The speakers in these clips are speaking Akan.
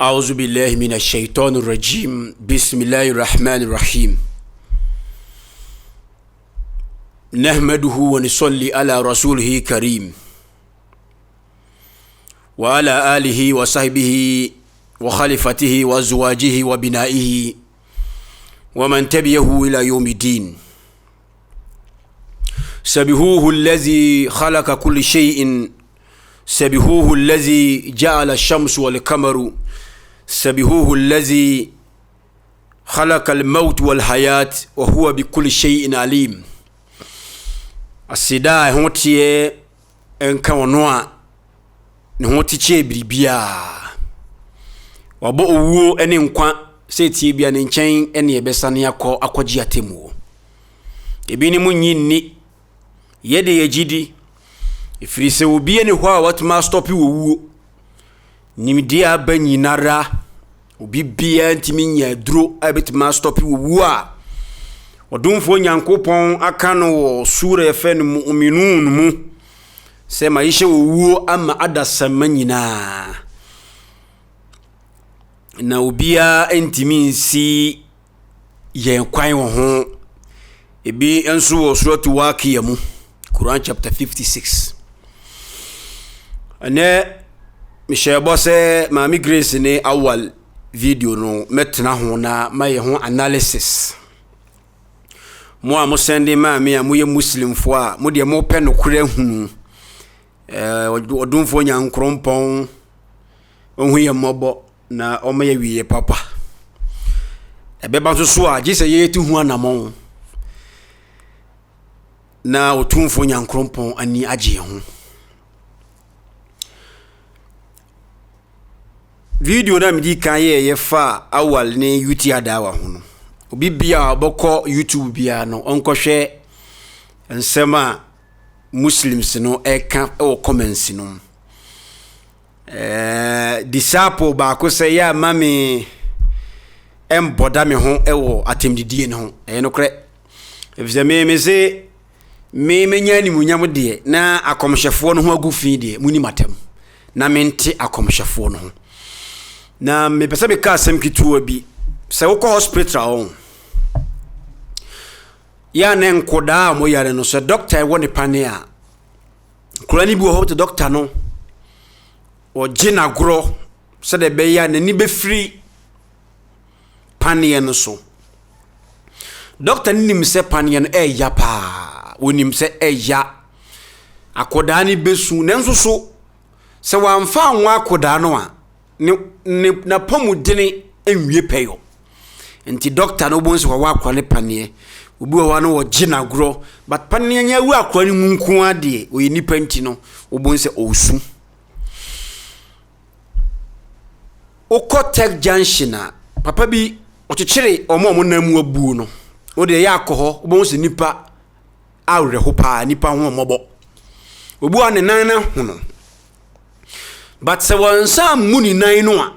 أعوذ بالله من الشيطان الرجيم بسم الله الرحمن الرحيم نحمده ونصلي على رسوله الكريم وعلى آله وصحبه وخليفته وأزواجه وبنائه ومن تبعه إلى يوم الدين. سبحوه الذي خلق كل شيء، سبحوه الذي جعل الشمس والقمر، سبحوه الذي خلق الموت والحياة وهو بكل شيء عليم. السيدة هونتي انكا ونوا نهونتي تشي بريبيا وابو اوو اني نكوا سيتي بيا ننچين اني يبساني akọ jiatemu ebi ni munyinni yede yejidi ifiri se obi eni hwa what ma stop wo nimdia banyinara obi bia ntimi nya duro abet ma stop wo a odumfo nyankopon aka no wo sura efe no mu'minun mu se Aisha wo ama adasama nyina na obia ntimi nsi yen kwan wo ho ebi enso wo suratu waqiya mu Quran chapter 56 ane mishebo se Maame Grace ne Awal video no metna ho na maye ho analysis mo a mo sende Maame a mo ye muslim fo a mo de mo pe no kure hunu odumfo nyankrompon onhu ye mobo na o maye wiye papa ebeba so a gise ye tu hu anamon na otumfo nyankrompon ani agye ho. Video na midi kan ye fa Awal ne yuti adawa ho no obi bia boko YouTube bia no onkohwe nsema muslims no eka o comments no disciple ba ko se ya mame emboda me ho ewo atemdidie ne ho no kre efizeme meze me menya ni munyam de na akomhwefo no ho agufi de muni matem na mente akomhwefo no ho na me pese be ka asem kituwa bi se wo ko hospital on ya ne nkoda mo yare no se doctor woni pane a kurani bi wo ho to doctor no o gina gro se de be ya ne ni be free pane no so doctor nim se pane no ya pa wonim se ya akoda ni besu ne nso so se wamfa anwa akoda no a na pomudene enwie peyo enti doctor no bonse wa akwa ne pane obi wa no wo gina gro but pane nya wu akwa ni munku ade o yi nipa nti no obonse osu okotek junction a papa bi okyekere omo na mu abu no o de ya akọ obonse nipa awre ho pa nipa ho mobo obi wa ne nan na ho no but se wonsa muni nan no a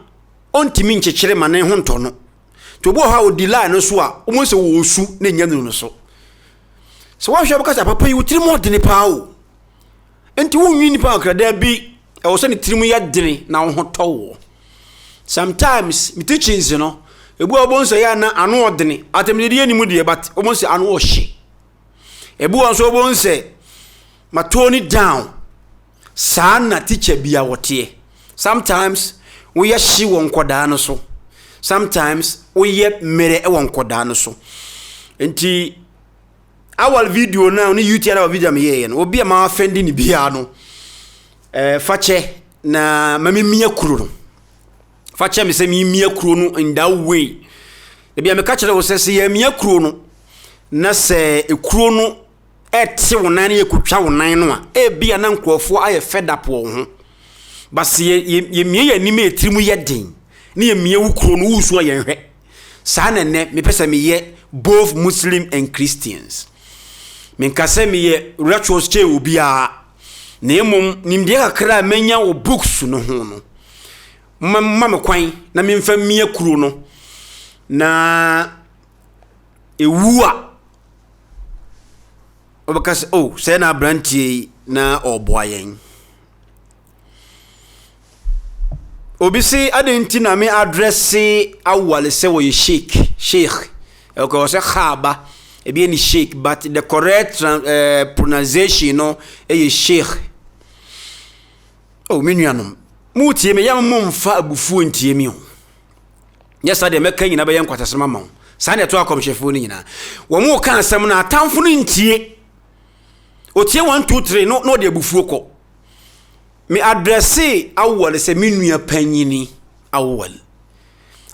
ontimi nkyekere mane ho nto no to bo ha odila no so a omonse wo osu na nya no so se wa hwe baka papa yi wutiri mo dene pa o enti wo nwi nipa akrada bi e wo se ne tirimu ya dene na ho to wo sometimes mi teachings no ebu obonse ya na anu odene atemdie ni mu de but omonse anu o hye ebu won so obonse ma tone down sana teacher bia wote sometimes we ya shi won koda no so sometimes we ye mere e won koda no so enti Awal video na ni YouTube na video me ye no obi ma offending ni bia no fache na mamimia kuro no fache me se mimia kuro no in that way e bia me ka kire wo se ye mia kuro no na se ekuro no eti wonan ye kutwa wonan no a bia na nkrofo aye fed up wo ho base ye mie ya ni me etirimu ye den ni ye mie wukuro no wusu aye hwe sa na ne me pese me ye both Muslim and Christians men kase me ye rituals che obi a na emom nimde kakra menya wo books no ho no mama kwan na me mfa mie kuro no na ewua obakase oh say na brantie na oboayen obisi adenti na me address Awal se wo ye sheikh okay say khaba e be ni sheikh but the correct pronunciation no e sheikh oh menuanom mu tie me yam mfa abufu ntie mi o yes ade meka nyina be yankwatesema ma sa ne to akomhwefo ni nyina wo mu ka asem na atamfo no ntie otie 1 2 3 no de abufu ko me address Awal se menua panyini Awal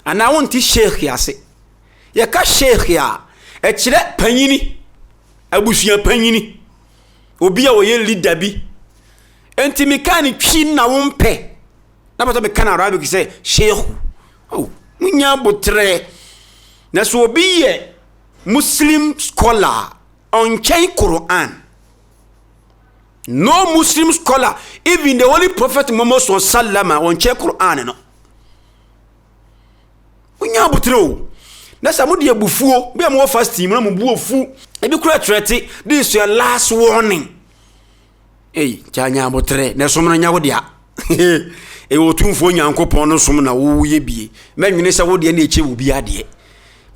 ana wonti sheikh yase ye ka sheikh ya e kire panyini abusua panyini obi a wo ye leader bi enti mekani twi na wompe na bato mekana arabic say sheikh oh munya botre na so obi ye muslim scholar on chain Quran. No Muslim scholar, even the holy prophet Muhammad sallallahu on chain Quran no munya botre na samudi abufuo bi am wo fasting na mo buofu e bi kura trete this your last warning. Hey, chanya botre na somna nya wo dia e wo tumfo nyankopon no som na wo ye bie menwene se wo dia na eche wo bi ade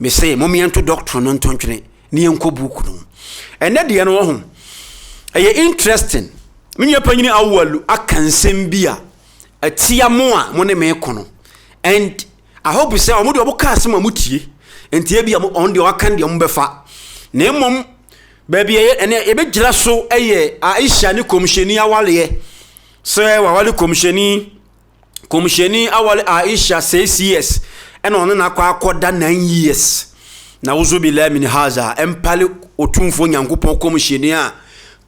me say momiento doctor no ntontwene ne enko buku no ene de no ho eye interesting menya panyini Awalu akansem bia atia mo a mo ne me kono and I hope you say omo de oboka asem amutie entie bia mo on de wakan de ombefa na emom baby ene ebe gira so eye Aisha ni komsheni Awale so Awale komsheni Awale Aisha 6 years ene ono na akoda 9 years na wuzo billahi min haza empale otumfo nyankopon komsheni a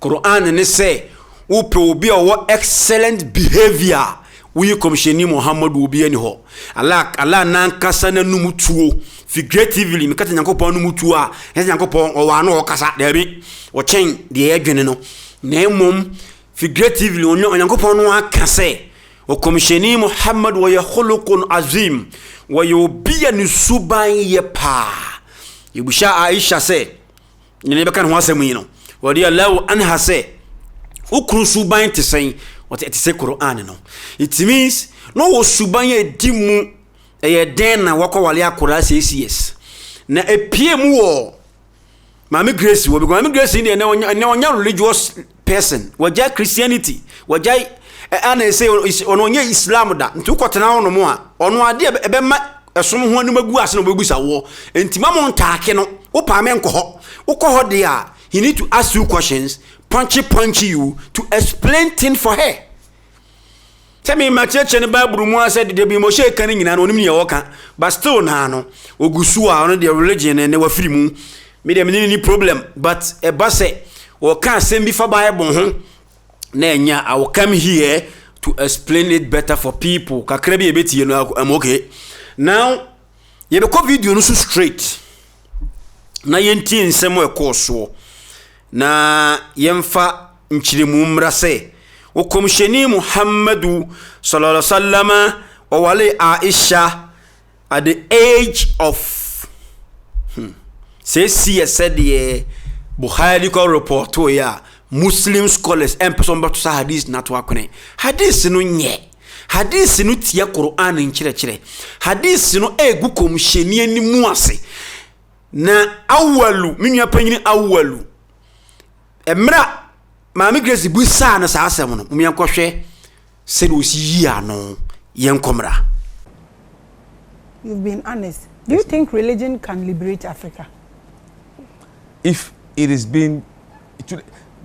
Quran ne say upe obi o excellent behavior we komsheni Muhammad obi ani ho Allah nan kasa na numutuo figuratively me kata nyankopon numutuo a nyankopon o wa no kasa dabi o chen de adwene no na emom figuratively onyo nyankopon no akase o komsheni Muhammad wa yakhluqun azim wa yubiya nusuban yepa yibusha Aisha say ne be kan ho asemu yi no wadi Allah anha say ukru suban te sen what it say Quran no it means no wo suban ye dimu eye den na wakowale akora 6 years na epie mu wo Maame Grace wo because Maame Grace ni na onya religious person waja Christianity waja ana say ono nya Islam da nti ukotena ono mu a ono ade ebe ma esom ho anu magu ase no begusa wo entima mo ntaake no wo pa me nko ho de a he need to ask you questions punchy you to explain things for her. Tell me my church and the Bible mo said there be mo shake kan nyina no nim ne woka but still na no ogusu a on the religion and we free mu me dem ni problem but e ba say o kan sem bi fa Bible ho na enya I will come here to explain it better for people kakra bi ebetie no am okay now ye be ko video no so straight na yenti nsem e course na yemfa nchirimu mrase ukomsheni Muhammadu sallallahu alaihi wasallam wa wali Aisha at the age of said the Bukhari ko report ya Muslim scholars person but to hadith na to akone hadith no nye hadith no tia Quran nchire hadith no egu komsheni animu ase na Awalu minua panyini Awalu emra Maame Grace busa na sa asem no miankwohwe se no si no yenkomra. You've been honest. Do you think religion can liberate Africa? If it is being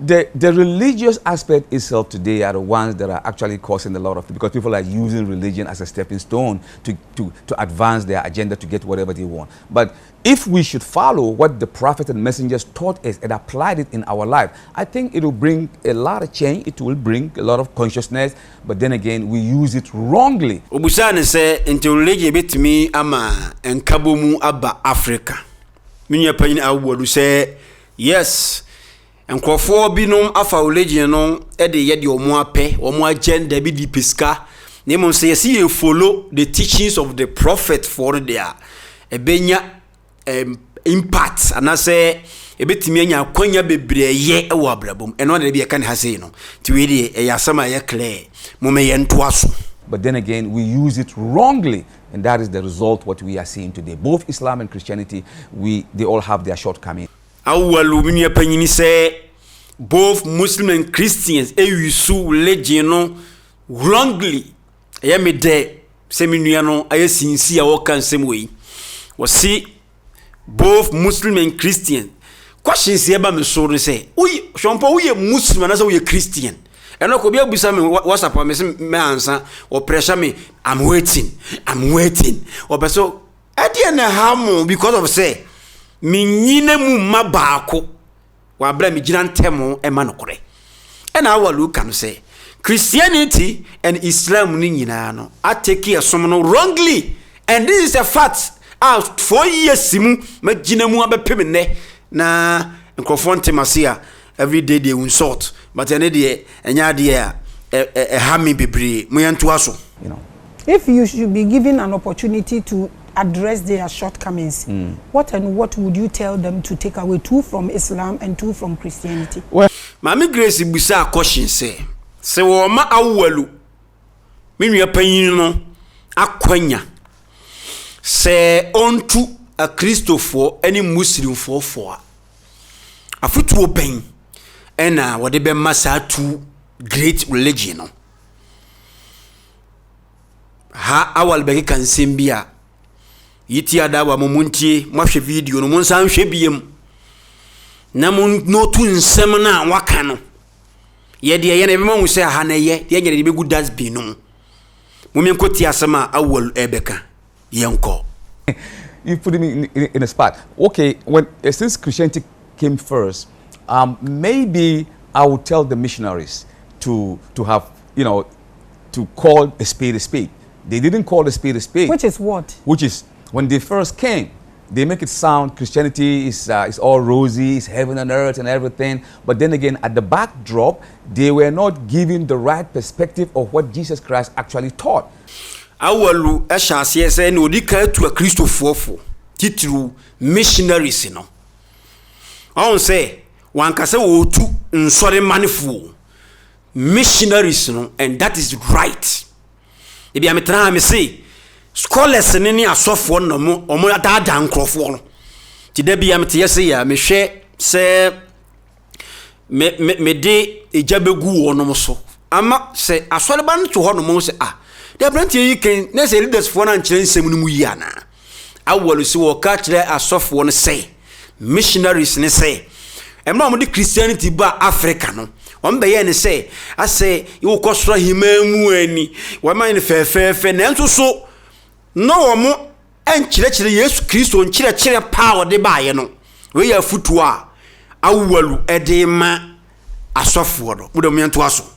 the religious aspect itself today are the ones that are actually causing a lot of, because people are using religion as a stepping stone to advance their agenda to get whatever they want. But if we should follow what the prophets and messengers taught us and applied it in our life, I think it will bring a lot of change. It will bring a lot of consciousness. But then again, we use it wrongly. Obusane say into religion betimi ama enkabomu aba Africa. Minya panyin Awal say yes. Enkrofo binom afa religion no e de ye de omo ape omo agenda bi di peska na mom say yes you follow the teachings of the prophet for their ebenya impact and I say ebetimi anya kwanya bebre ye e wo abrabom eno na be kan ha sei no ti we de e yasama ye clear mom ye nto aso. but then again, we use it wrongly. And that is the result what we are seeing today. Both Islam and Christianity, they all have their shortcomings. Awalumini panyini say both Muslim and Christians use religion wrongly. Yemi de seminuano ayesinsi a wokan same way. Was see both Muslim and Christian. Questions here by me so say, we Shampo we a Muslim and we a Christian. And I could be able to say what's up me answer or pressure me. I'm waiting. Or so at the end of because of say minyine mu mabako wa bra mi ginan temo e manokore. And our look can say Christianity and Islam ni nyina no atake asomo wrongly, and this is a fact. Out 4 years simu ma gina mu abepem ne na nkofo masia every day they insult, but ene de enya de a hami bebre mu yanto aso. If you should be given an opportunity to address their shortcomings, what would you tell them to take away, 2 from Islam and 2 from Christianity? Well, Mami Grace busa question say wo ma awalu minu apanyin no akwanya say onto a Christopher any Muslim for afutu oben ena wode be masa 2 great religion no ha awal be kan sembia yiti adawa momuntie mahwe video no monsan hwe biem na mon no tu nsem na waka no ye de ye na be ma say ha na ye de nyere be good das bi no mumien koti asema awal ebeka yenko. You put him in a spot. Okay, since Christianity came first, maybe I would tell the missionaries to have, to call a spade a spade. They didn't call a spade a spade. Which is what? Which is when they first came, they make it sound Christianity is all rosy, it's heaven and earth and everything. But then again, at the backdrop, they were not giving the right perspective of what Jesus Christ actually taught. Awalu ashase say no dika to a Christopher titru missionaries no. I say one can say tu nsore manifu missionaries no, and that is right. Ebi ametra me say scholars ni asofo no mo omo dada nkrofo no. Ti da bia mete yese ya me hwe se me de ejabegu wo no so. Ama se asore ba no to ho no mo se the plenty you can say leaders for an challenge semuniana. I will see what catch there as soft one say. Missionaries ne say. And mom the Christianity ba Africa no. One be ne say, I say you cost him any. Why mind fair and so no more and church yes Christo and chile power de buy no. We are footwa. I will edema a soft word. Would to us.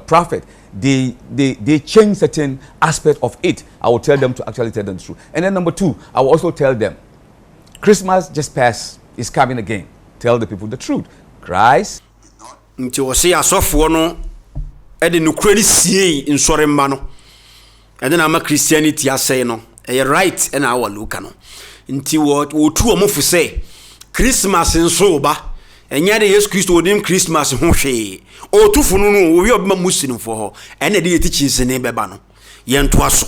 Prophet, they change certain aspect of it. I will tell them to actually tell them the truth. And then number 2, I will also tell them, Christmas just passed, is coming again. Tell the people the truth. Christ. Nti wo se asofo no e de no krani sie in sore mma no. E de na ma Christianity asay no. E right e na awaluka no. Nti wo tu omofu say Christmas nso ba. Enya de Yesu Kristo odim Christmas ho hwe. O tufu no no we obema Muslim for ho. Ene de teachings ne beba no. Yento aso.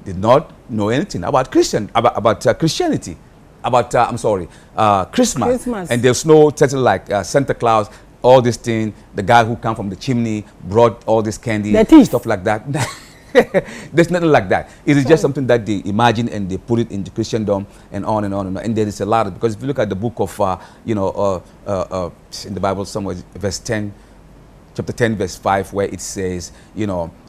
Did not know anything about Christianity, Christmas. And there's no certain like Santa Claus, all this thing, the guy who come from the chimney brought all this candy, stuff like that. There's nothing like that. It is just something that they imagine and they put it into Christendom and on and on and on. And there is a lot of, because if you look at the book of, in the Bible somewhere, verse 10, chapter 10, verse 5, where it says,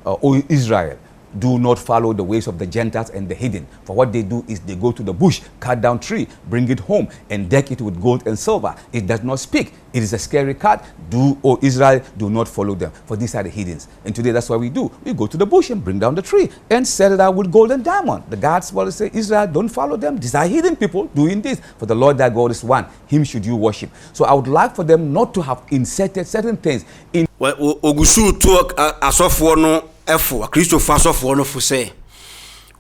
O Israel, do not follow the ways of the Gentiles and the heathen. For what they do is they go to the bush, cut down tree, bring it home, and deck it with gold and silver. It does not speak. It is a scary cat. O Israel, do not follow them. For these are the heathens. And today that's what we do. We go to the bush and bring down the tree and set it out with gold and diamond. The gods will say, Israel, don't follow them. These are heathen people doing this. For the Lord thy God is one. Him should you worship. So I would like for them not to have inserted certain things in. Ogusu talk asofo no efo Christopher asofo no fo say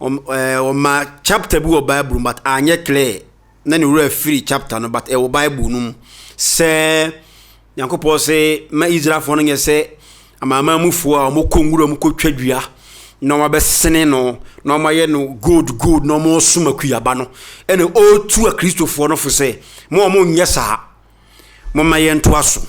ma chapter bi wo Bible but anye clear na ne wura free chapter no but e wo Bible no say Yankopɔ say ma Israel fo no nye say amama mufo a mo konguro mo kotwadua no ma besene no no ma ye no good no mo suma kuyaba no ene o tu a Christopher no for say mo nyɛ saa mo ma ye nto aso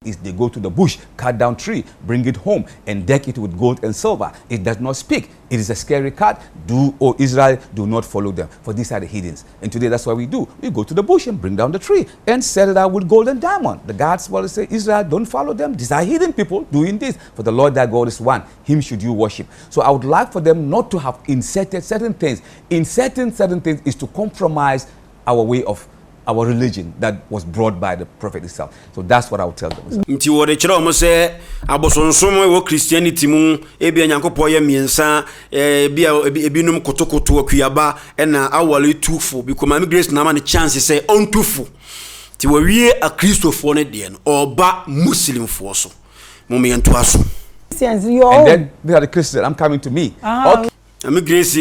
is they go to the bush, cut down tree, bring it home, and deck it with gold and silver. It does not speak. It is a scary cat. Do, O Israel, do not follow them. For these are the heathens. And today that's what we do. We go to the bush and bring down the tree and set it out with gold and diamond. The gods will say, Israel, don't follow them. These are heathen people doing this. For the Lord thy God is one. Him should you worship. So I would like for them not to have inserted certain things. Inserting certain things is to compromise our way of our religion that was brought by the prophet itself. So that's what I would tell them. Nti wo de kire o mo se abosonsom wo Christianity mu ebia nyankopɔ ye miensa ebia ebinum kotokoto akuyaba na awale tufo because Maame Grace na ma ne chance say on tufo. Ti wo wie a Christopher ne de no oba Muslim fo so. Mo me ento aso. And then they are the Christians. I'm coming to me. Okay. Maame Grace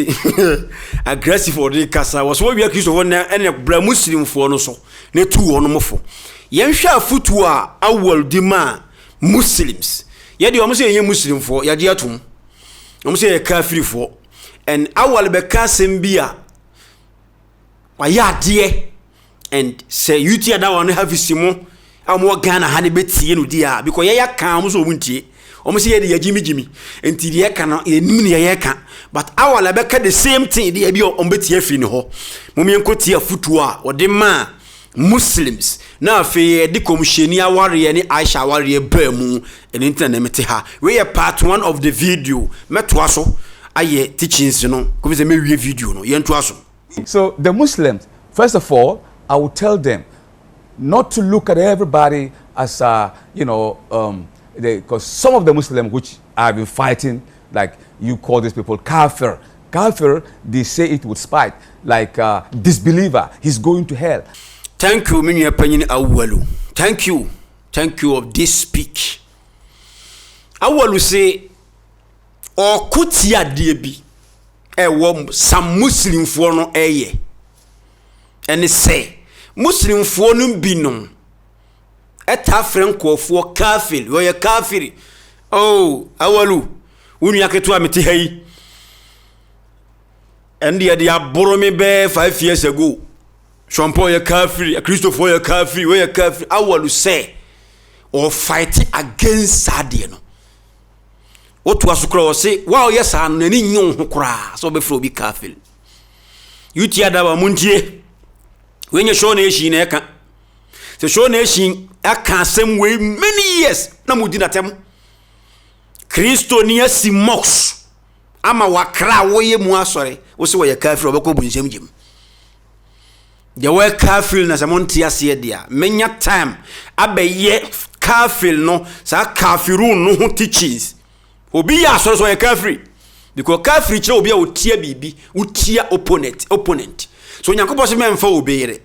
aggressive for the kasa was wo wie Christopher na ene bra Muslim fo no so ne tu wo no mofo yen hwa afutu a awal di ma Muslims ye de o mo se yen Muslim fo ya de atum o mo se ye kafiri fo and awal be kasem bia wa ya de and say yuti ada won have simo amo Ghana ha ne betie no dia because ye ya kan mo so muntie o mo se ye de ya jimi enti de ye kan no enim ne ye kan but awala beka the same thing dey bi on betie afiri ne ho mumien kotie afutu a ode ma Muslims na afi de komsheni aware ne Aisha aware ba mu ene internet mete ha we part 1 of the video meto aso aye teachings no ko be se me wie video no ye nto aso. So the Muslims, first of all, I would tell them not to look at everybody as because some of the Muslims which I've been fighting, like you call these people kafir. Kafir, they say it with spite, like disbeliever, he's going to hell. Thank you, Mini Opinion Awalu. Thank you of this speech. Awalu say, or kutia debi, some Muslim for no eye. And they say, Muslim for no binom. Eta franco for kafir, where kafiri. Oh, Awalu, unyake to amiti hey. And they aboro me be 5 years ago. Champo ya kafiri, Christopher ya kafiri, where ya kafiri. Awalu say, or fight against Sadie no. What was to say, wow, yes, and any young hukra, so before be kafiri. You tiada wa muntie. When you show nation eka. So show nation aka same way many years. Na mudina tem. Christo niya si mox. Ama wakra woye mu asore. Wo se wo ye kafiri obekọ bunsem jim. De wo kafiri na samonti ase dia. Menya time abeye kafiri no sa kafiru no ho teachings. Obi ya asore so ye kafiri. Because kafiri kire obi a otia bibi, otia opponent. So nyankopɔ se memfa obeyere.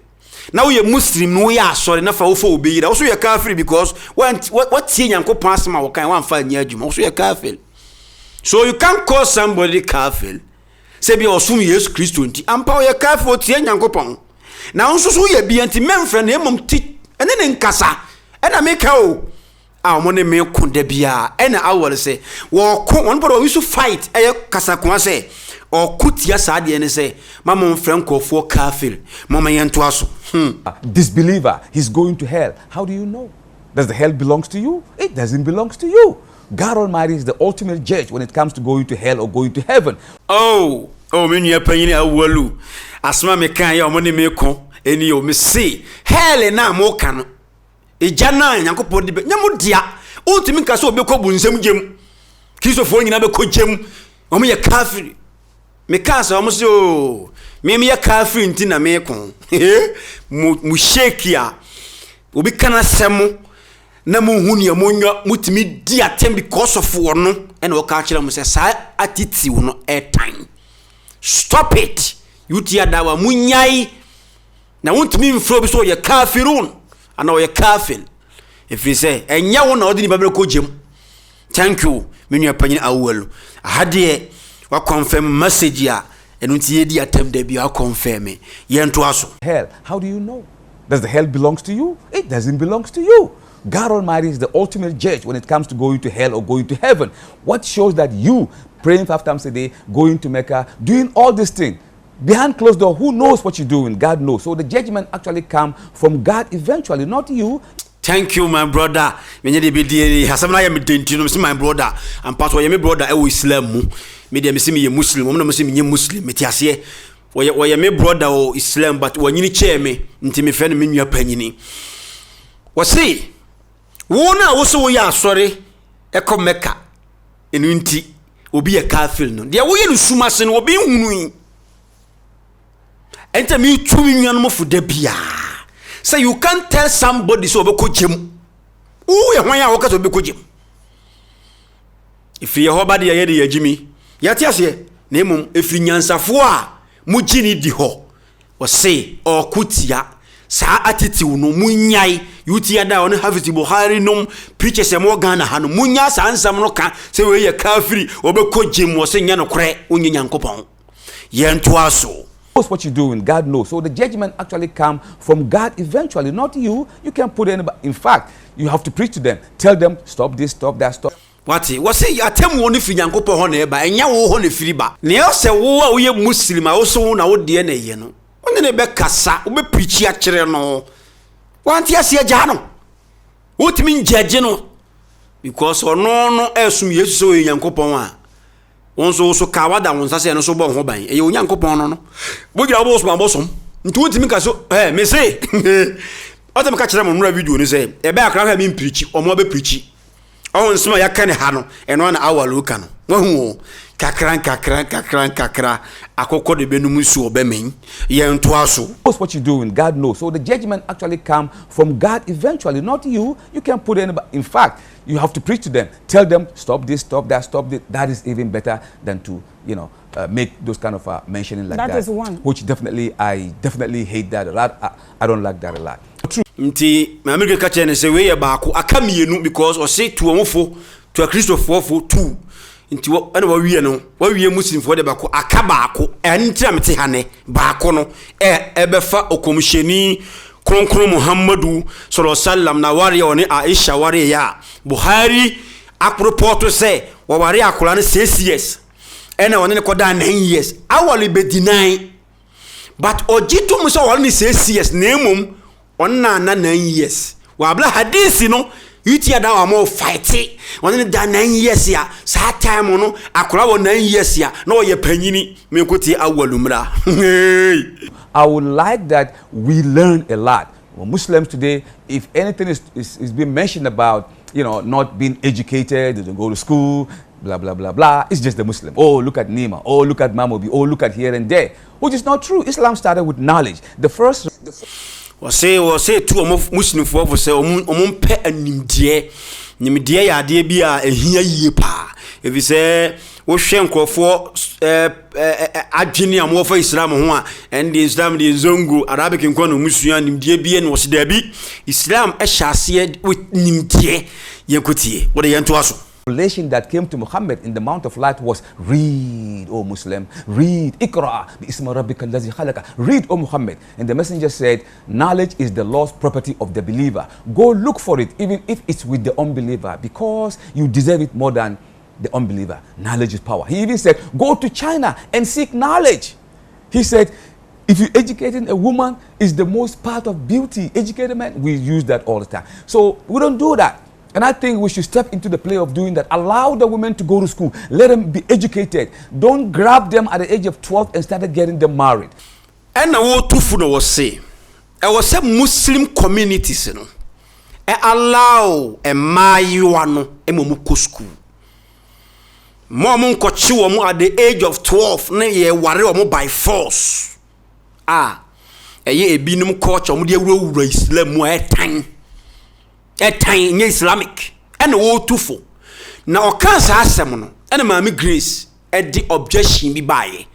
Na wo ye Muslim no ya asore na fa wo fa obeyere. Wo so ye kafiri because what tie nyankopɔ asema wo kan wan fa nya adwuma. Wo so ye kafiri. So you can't call somebody kafir. Say be osum Jesus Christ nti. Ampa wo ye kafir o tie nyankopɔn. Na nso so ye bi anti memfra na emom ti. Ene ne nkasa. Ena meka o. A mo ne me konda bia. Ena awole say wo ko won bodo we so fight eye kasa ko say o kutia sa de ne say mama mfra nkofo kafir. Mama yento aso. Disbeliever, he's going to hell. How do you know? Does the hell belongs to you? It doesn't belong to you. God Almighty is the ultimate judge when it comes to going to hell or going to heaven. Oh, me nua panyin Awalu. Asma me kan ya omone me ko eni o me say hell na mo ka no. Eja na Nyankopɔ de be nyamo dia. Ultimi nka so obekɔ bunsam gem. Christopher nyina bekɔ gem. Omo ye kafiri. Me ka sa omo se o. Me ye kafiri nti na me ko. Mu shake ya. Obi kana semo. Na munhuni ya monyo mutimi di atem because of wono and wo ka kire mo se sa attitude no airtime. Stop it. You tia dawa munyai na wontimi mfro bi so ye kafirun ana wo ye kafir. If you say enya wo na odi ni babere ko gem. Thank you menu apanyin Awal. Hade wa confirm message ya enu tie di atem da bi wa confirm ye nto aso. Hell, how do you know? Does the hell belongs to you? It doesn't belong to you. God Almighty is the ultimate judge when it comes to going to hell or going to heaven. What shows that you praying 5 times a day, going to Mecca, doing all these things. Behind closed door, who knows what you're doing? God knows. So the judgment actually comes from God eventually, not you. Thank you, my brother. My brother. I'm part of my brother. I Islam. Me dem see me Muslim. I'm not me Muslim. Me tiase. Why my brother or Islam, but when you chair me, inti me friend me nua panyini. Wasi. Wona also we are sorry. E come Mecca. Enunti obi e kafir no. Dia wo ye no suma se no obi hunu. Enter me two million mo for the bia. So you can't tell somebody so be kojim. Who ya hwan ya wo ka so be kojim. If you ho ba de ye de yagimi. Yati ase na emum efri nyansafo a mugini di ho. O say o kutia sa attitude no munyai yutia da on have it Buhari no preachers e mo Ghana ha no munya sa ansam no ka say we ye kafiri obe kojim wo say nya no kore onye nyankopon. Ye nto aso. What you're doing, God knows. So the judgment actually comes from God eventually, not you. You can't put anybody. In fact, you have to preach to them. Tell them, stop this, stop that, stop. What say you atem woni fi nyankopon ho na eba enya wo ho na firi ba ne o se wo a wo ye muslim a wo so na wo de na ye no woni ne be kasa wo be preach a kire no wanti ase agya no wo timi njaje no because ono no esum yesu so nyankopon a won so ka wada won sase no so bo ho ban e ye nyankopon no bo gira bo so ban bo som nti wo timi ka so me say o timi ka kire mo no video ni say e be akra ha mi preach o mo be preach. Oh, nsema yakane ha no eno na Awal uka no wahu kakra akoko de benum nsu obemen ye nto aso. What you're doing, God knows. So the judgment actually comes from God eventually, not you. You can't put anybody. In fact, you have to preach to them. Tell them, stop this, stop that, stop this. That is even better than to, make those kind of mentioning like that. That is one. Which I definitely hate that a lot. I don't like that a lot. True. Nti Maame ka chene se we ye baako aka mienu because o say to omfo to a Christopher for two. Nti wo ana wa wie muslim for de baako aka baako enti amte hane baako no ebefa okomsheni kronkron Muhammadu sallallahu alaihi wasallam na wari oni Aisha wari ya Buhari akropoto se wa wari akola ne 6 years ena woni ne koda 9 years Awal be deny but ojitu muso wali 6 years nemum onna na 9 years wa bla hadith no yuti ada wa mo fight woni da 9 years ya sa time no akora wo 9 years ya na wo ye panyini me koti Awalumra. I would like that we learn a lot. Well, Muslims today, if anything is being mentioned about, not being educated, they don't go to school, blah, blah, blah, blah, it's just the Muslim. Oh, look at Nima. Oh, look at Mamobi. Oh, look at here and there. Which is not true. Islam started with knowledge. The first... say two Muslim for say pe animdie ya de bia ehia yie pa if you say wo hwe nkofo adwene am for Islam ho a and the Islam the zongo Arabic nkon musua nimdie bia no se dabi Islam hyase with nimdie yekotie what the yento aso. Revelation that came to Muhammad in the Mount of Light was read, O Muslim, read, Iqra, bi-isma rabbika allazi khalaqa, read, O Muhammad. And the messenger said, knowledge is the lost property of the believer. Go look for it, even if it's with the unbeliever, because you deserve it more than the unbeliever. Knowledge is power. He even said, go to China and seek knowledge. He said, if you're educating a woman, is the most part of beauty. Educated man, we use that all the time. So we don't do that. And I think we should step into the play of doing that. Allow the women to go to school. Let them be educated. Don't grab them at the age of 12 and start getting them married. And now what no was say. I was say Muslim communities, allow a mayuano emomuko school. Momun kochi womu at the age of 12 ne ye ware womu by force. Eye ebinum culture omu de wura Islam mu etan. Etan nye Islamic. And wo tufo. Na okansa asem no. And Maame Grace the objection bi baye.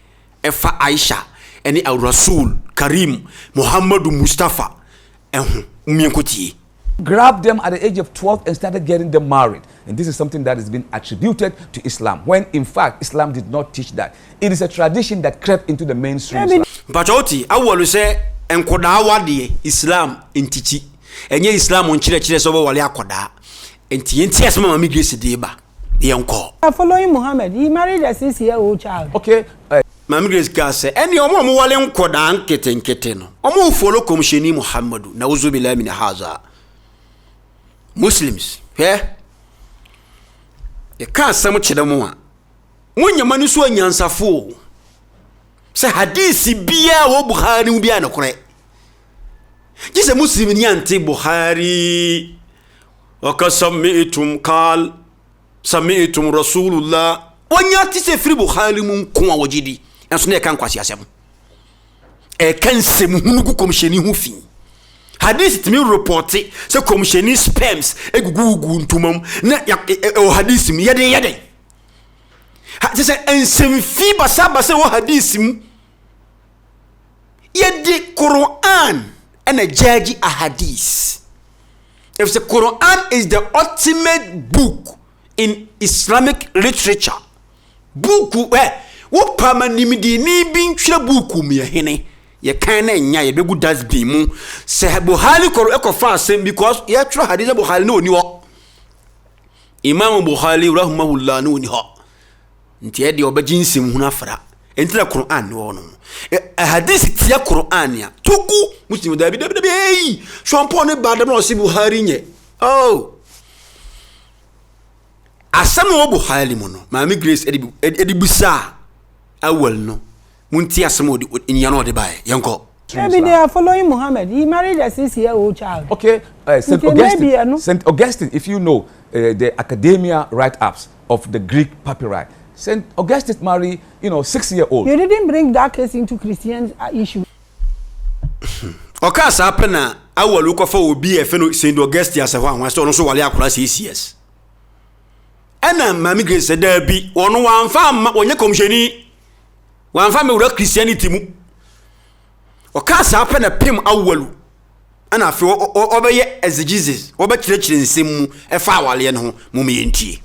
Efa Aisha eni al Rasul Karim Muhammad Mustafa mienkotie. Grab them at the age of 12 and started getting them married. And this is something that has been attributed to Islam, when in fact Islam did not teach that. It is a tradition that crept into the mainstream. But Awal say enkoda wade Islam intichi. Enye Islam on chire so wale akoda. Enti asema Maame Grace de ba. Yanko. Following Muhammad, he married a 6-year-old child. Okay. Maame Grace ka say eni omo wale nkoda nkete no omo follow komsheni Muhammadu na uzu billahi min haza Muslims e ka asam chedamo a munyama ni so anyansafo se hadisi bia wo Buhari bia no kore gise muslim ni anti Buhari wa kasamitum qal samitum rasulullah wanyati se firi Buhari mun ko a wajidi enso na kan kwasi asem kan sem hunugu komsheni hu fi hadith timi reporte se komsheni spams egugugu ntumam na hadith mi yede ha se ensem fi basaba se wo hadith mi yede Quran and a judge a hadith. If the Quran is the ultimate book in Islamic literature, book wo pamanimidi ni bin twa book mi hene ye kan na nya ye begu das bi mu se Buhari koro ekofa asem because ye twa hadith Buhari no ni ho Imam Buhari rahimahullah no ni ho nti e de obajinsim hu na fara enti na Quran no no hadith tia Quran ya tuku muslim da bi hey shompo ne badam no si Buhari nye oh asam no Buhari mo no Maame Grace edi busa Awal no munti asam odi nyano de bae yanko maybe they are following Muhammad. He married a 6-year-old child. Okay, St. Augustine, if you know the academia write-ups of the Greek papyri, St. Augustine married, 6-year-old. You didn't bring that case into Christian issue. Okay, so apena Awal uko fa obi e fe no St. Augustine asafa ho so no so wale akura 6 years. Ana Maame Grace da bi ono wanfa onye komsheni wanfa me wura Christianity mu. Okay, so apena pim Awalu. Ana afi obeye exegesis, obekire nsem mu e fa awale no ho mu me yentie.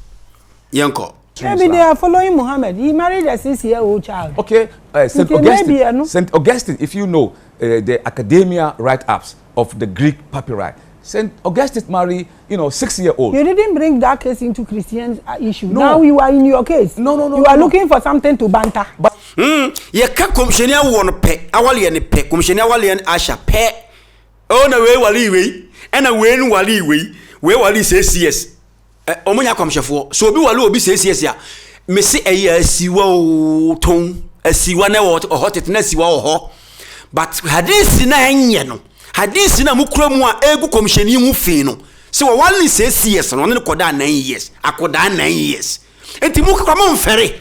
Yanko. Maybe they are following Muhammad. He married a 6-year-old child. Okay, St. Augustine, if you know the academia write-ups of the Greek papyri, St. Augustine married, 6-year-old. You didn't bring that case into Christian issue. No. Now you are in your case. No. You are looking for something to banter. But ye ka komsheni awon pe awale ne pe komsheni awale ne Aisha pe o na we wali we ena we nu wali we wali 6 years omunya komshefo so obi wali obi 6 years ya me se eya asiwa o ton asiwa na wo hot na asiwa ho but hadisi na enye no hadisi na mukura mu a egu komsheni hu fi no se wo wali 6 years no ne koda 9 years akoda 9 years enti mukura mo mfere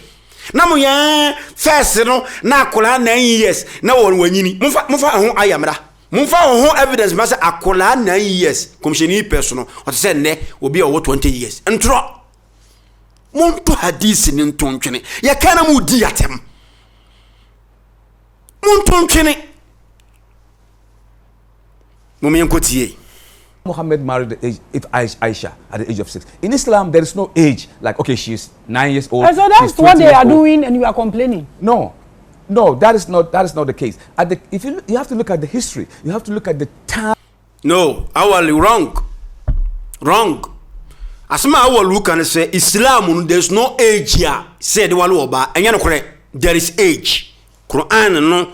na mo ya first no na akola 9 years na wo wanyini mfa ho ayamra mfa ho evidence ma se akola 9 years komsheni person o se ne obi o 20 years ntro monto hadisi ni ntontwene ya kana mu di atem monto ntwene mo me nkotie Muhammad married Aisha at the age of 6. In Islam, there is no age. Like, okay, she's 9 years old. And so that's what they are doing, and you are complaining. No, that is not the case. If you have to look at the history, you have to look at the time. No, Awal wrong. Asma Awal look and say Islam, there's no age here. Said walu oba, and you know correct. There is age. Quran no,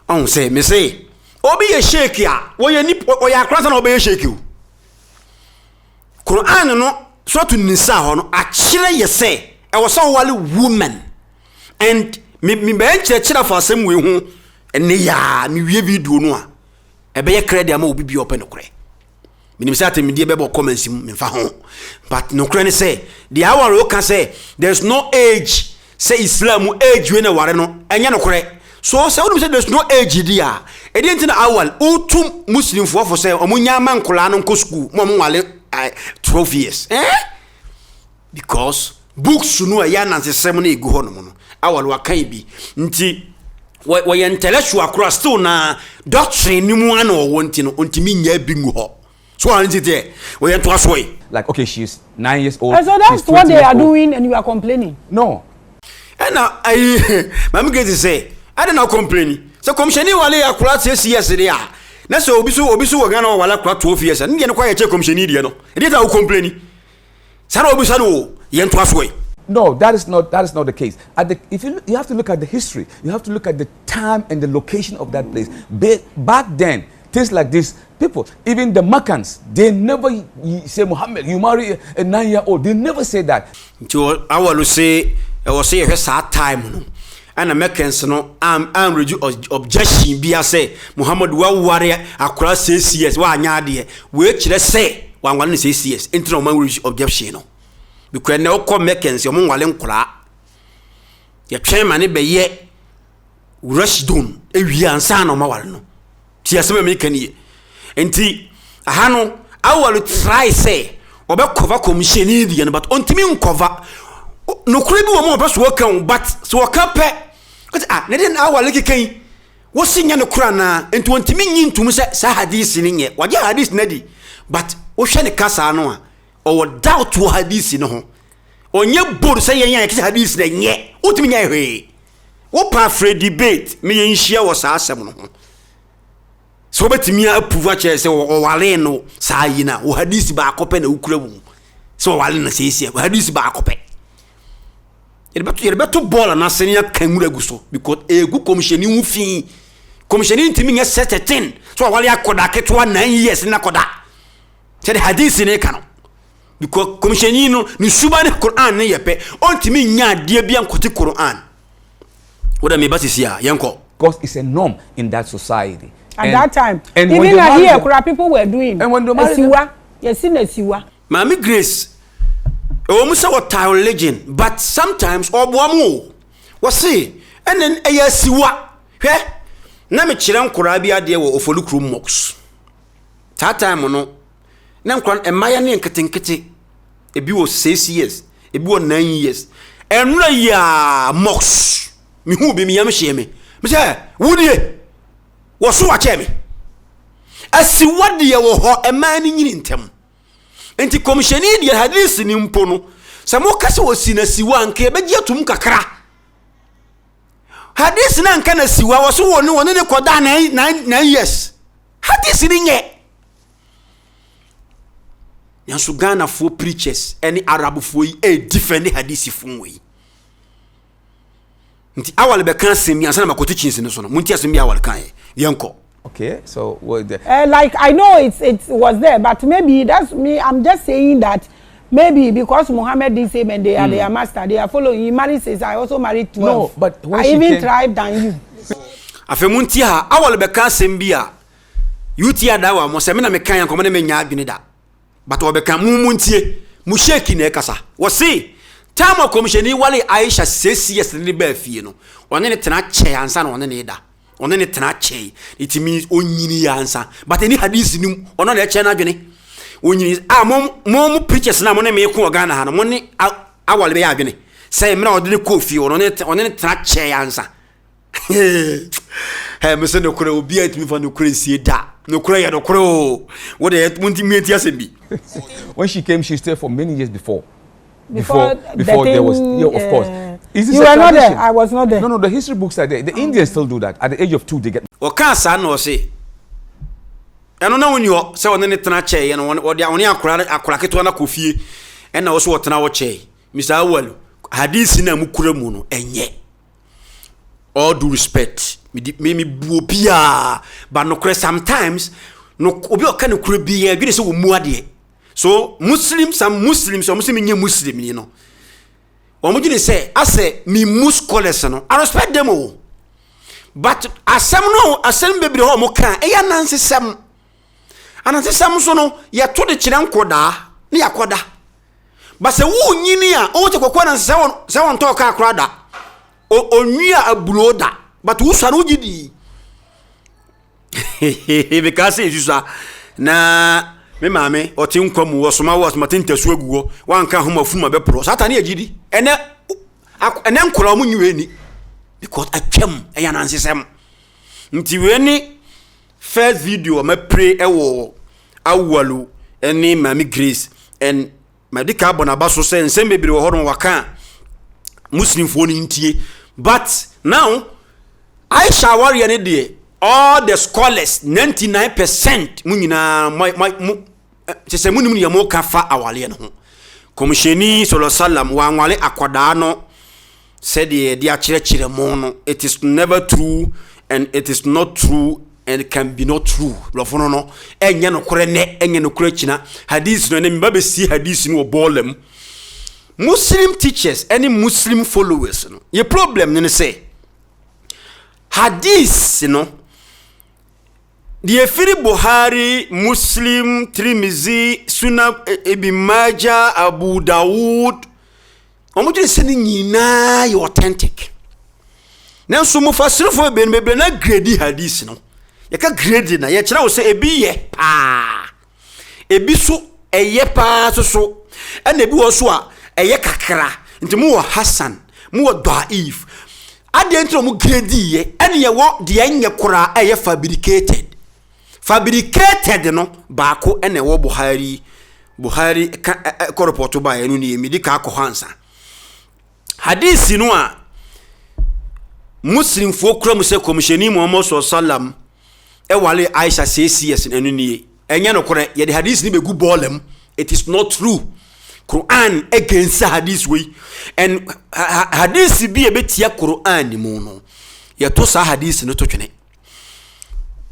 on say me say. Obi ye shake ya, wo ye ni o ya krasa na obi ye shake you. Quran no so to nisa ho no a kire ye say e wo so wale woman and me be kire for asem we hu ene ya me wie video no a e be ye credit ama obi bi open no kure minim say atem die be bo comments me fa ho but no kure ne say the hour o can say there's no age say Islam age we na ware no enye no kure so say we say there's no age dia e dey ntina Awal utum muslim for say omunya man kola no ko school mo wale 12 years because books no ya na nsem na egu ho no no Awal wa kan bi nti we intellectual cross still na doctrine ni mu ana wo nti no ntimi nya bi ngu ho so an nti there we to asoy like okay she's 9 years old. And so that's what they are doing and you are complaining. No. And now Maame Grace say I don't know complaining. So komsheni wale akura 6 years there. Na so obi so we gana wala akura 12 years. Ndi ne kwa ye che komsheni dia no. E dey ta complaining. Sara obi sa no yen to aswe. No, that is not the case. If you have to look at the history, you have to look at the time and the location of that place. Back then, things like this, people, even the Makkans, they never say, Muhammad, you marry a 9-year-old. They never say that. To I will say, I will say a sad time. And Americans no am reduce objection be say Mohammad Awal warrior across 6 years wa anya which let's say 6 years into no man reduce objection no because now come Americans your wale nkura ya chairman be ye rush down e wi ansa no ma wale no ti asem American ye enti aha no Awal try say obe cover commission ni but ontimi uncover no kure bi wo mo be so kan but so kan pe na den Awal kekan wo sinya no kura na enti ontimi nyi ntum sa hadith ni nye waje hadith na di but wo hwe ne kasa no a o doubt wo hadith no ho onye board say yan ke hadith na nye utimi nya hwe wo pa free debate me yen hia wo sa asem no ho so betimi approve a che say wo wale no sa yi na wo hadith ba akope na ukura bu so wale na say hadith ba akope Yerbeto ball na senior kamura guso because egu commissioni ufin commissioni ntimi nya set 10 so wale akoda ketwa 9 years na koda say hadith ne kanu because commissioni no ni suba ne Quran ne yepe ontimi nya de bia nkoti Quran oda me batisia yenko because it's a norm in that society at that time and even here people were doing and when asiwa yes in asiwa Maame Grace musa what religion but sometimes oboamu what say and then ayasiwa hwe na me kire nkora bia de wo ofolukru mox that time no na nkran emaya ne nketenkete ebi wo 6 years ebi wo 9 years enura ya mox mi hu bi mi yam hye me say wudie wo so wa che me asiwa de wo ho emaya ne nyini ntem enti commissioni dia hadith ni mpo no samo kase osina siwa nke beje atum kakra hadith na nka na siwa woso woni ne koda 9 years hadith ni nye yanso Ghana for preachers any Arab for e defend hadith funwe nti Awal be kan sem yansa na makoto chinsi ne so no munti asem bi Awal kan yenko. Okay, so what the like I know it was there, but maybe that's me. I'm just saying that maybe because Muhammad did say and they are their master, they are following. He married says I also married 12. No, but when I even tried than you. Afemunti ha Awal be kan sembia. Yuti adawa mo se me na me kan yanko me na nya adwene da. But obeka mumuntie mu sheki na ekasa. Wo see time commissioni wale Aisha 6 years ni ba fie no. One ne tena che ansa na one ne da. Ono ne tena che it means onyini yansa but any hadith nim ono na che na dwene onyini mom preachers na mo ne me ko Ghana ha no mo ne Awal be ya dwene say me na odene kofi ono ne tena che yansa me se no kure obi atimi fa no kure sie da no kure ya no kure o wo de munti mieti asembi. When she came she stayed for many years before there was of course. Is this you were not there? I was not there. No, the history books are there. The Indians still do that. At the age of 2, they get. O kan sa no say. Eno na woni ho se woni ne tena che ye no woni akura keto na kofie. En na wo so wotena wo che. Mr. Awal hadith na mukura mu no enye. All due respect. Me buo bia but no kure sometimes no obi o kan kure bia gbe se wo mu ade. So Muslims nye Muslim you know. Omujini say ase mi scholars no I respect them all. But asem bebre ho mo kan e ya nansesem. Anansesem so no ye to de kire nkoda ne yakoda. Ba se wo nyini a o te kokwa na se won to ka akrada. Onwia abuloda but wo sare ugidi. Because is na me maame oti nkwam wo soma wo asma tintasu agugo wanka homa fuma be pro satani agidi ene nkora mu nyiweni because atwam eya nansesem nti weni first video ma pray ewo Awalu eni Maame Grace and medical bonaba so say nsem bebere wo horon waka Muslim fo ni ntie but now Aisha warrior ne de all the scholars 99% mu nyina se se munum ne mo ka fa Awale no komisheni sallam wanwale akwadaa no said dia chire mono. It is never true and it is not true and it can be not true. Lofono no enye no kore ne enye no kore china hadith no ne mba si hadith no bolem. Muslim teachers, any Muslim followers, no your problem ne say hadith, you know, the Efiri Buhari, Muslim, Tirmizi, Sunan Ibn Majah, Abu Dawood, omo sending nyina you authentic. Now so mo fasiri fo be na grade hadith no. Ya ka grade na ya kira wo say ebi ye pa. Ebi so eye pa so. And ebi wo so a eye kakra. Nti mo Hassan, mo Daif. Ade ntro mo grade ye, ene ye wo de enye kora eye fabricated. Fabricated no baako ene wo Buhari ko report ba enu ni mi di ka ko hansa. Hadith no a Muslim fo kura mu se komisheni Muhammad sallam e wale Aisha CCS enu ni enya no kore ye de hadith ni be gu bolem. It is not true. Quran against hadith we and hadith bi e betia Quran mu no ye to sa hadith no to twene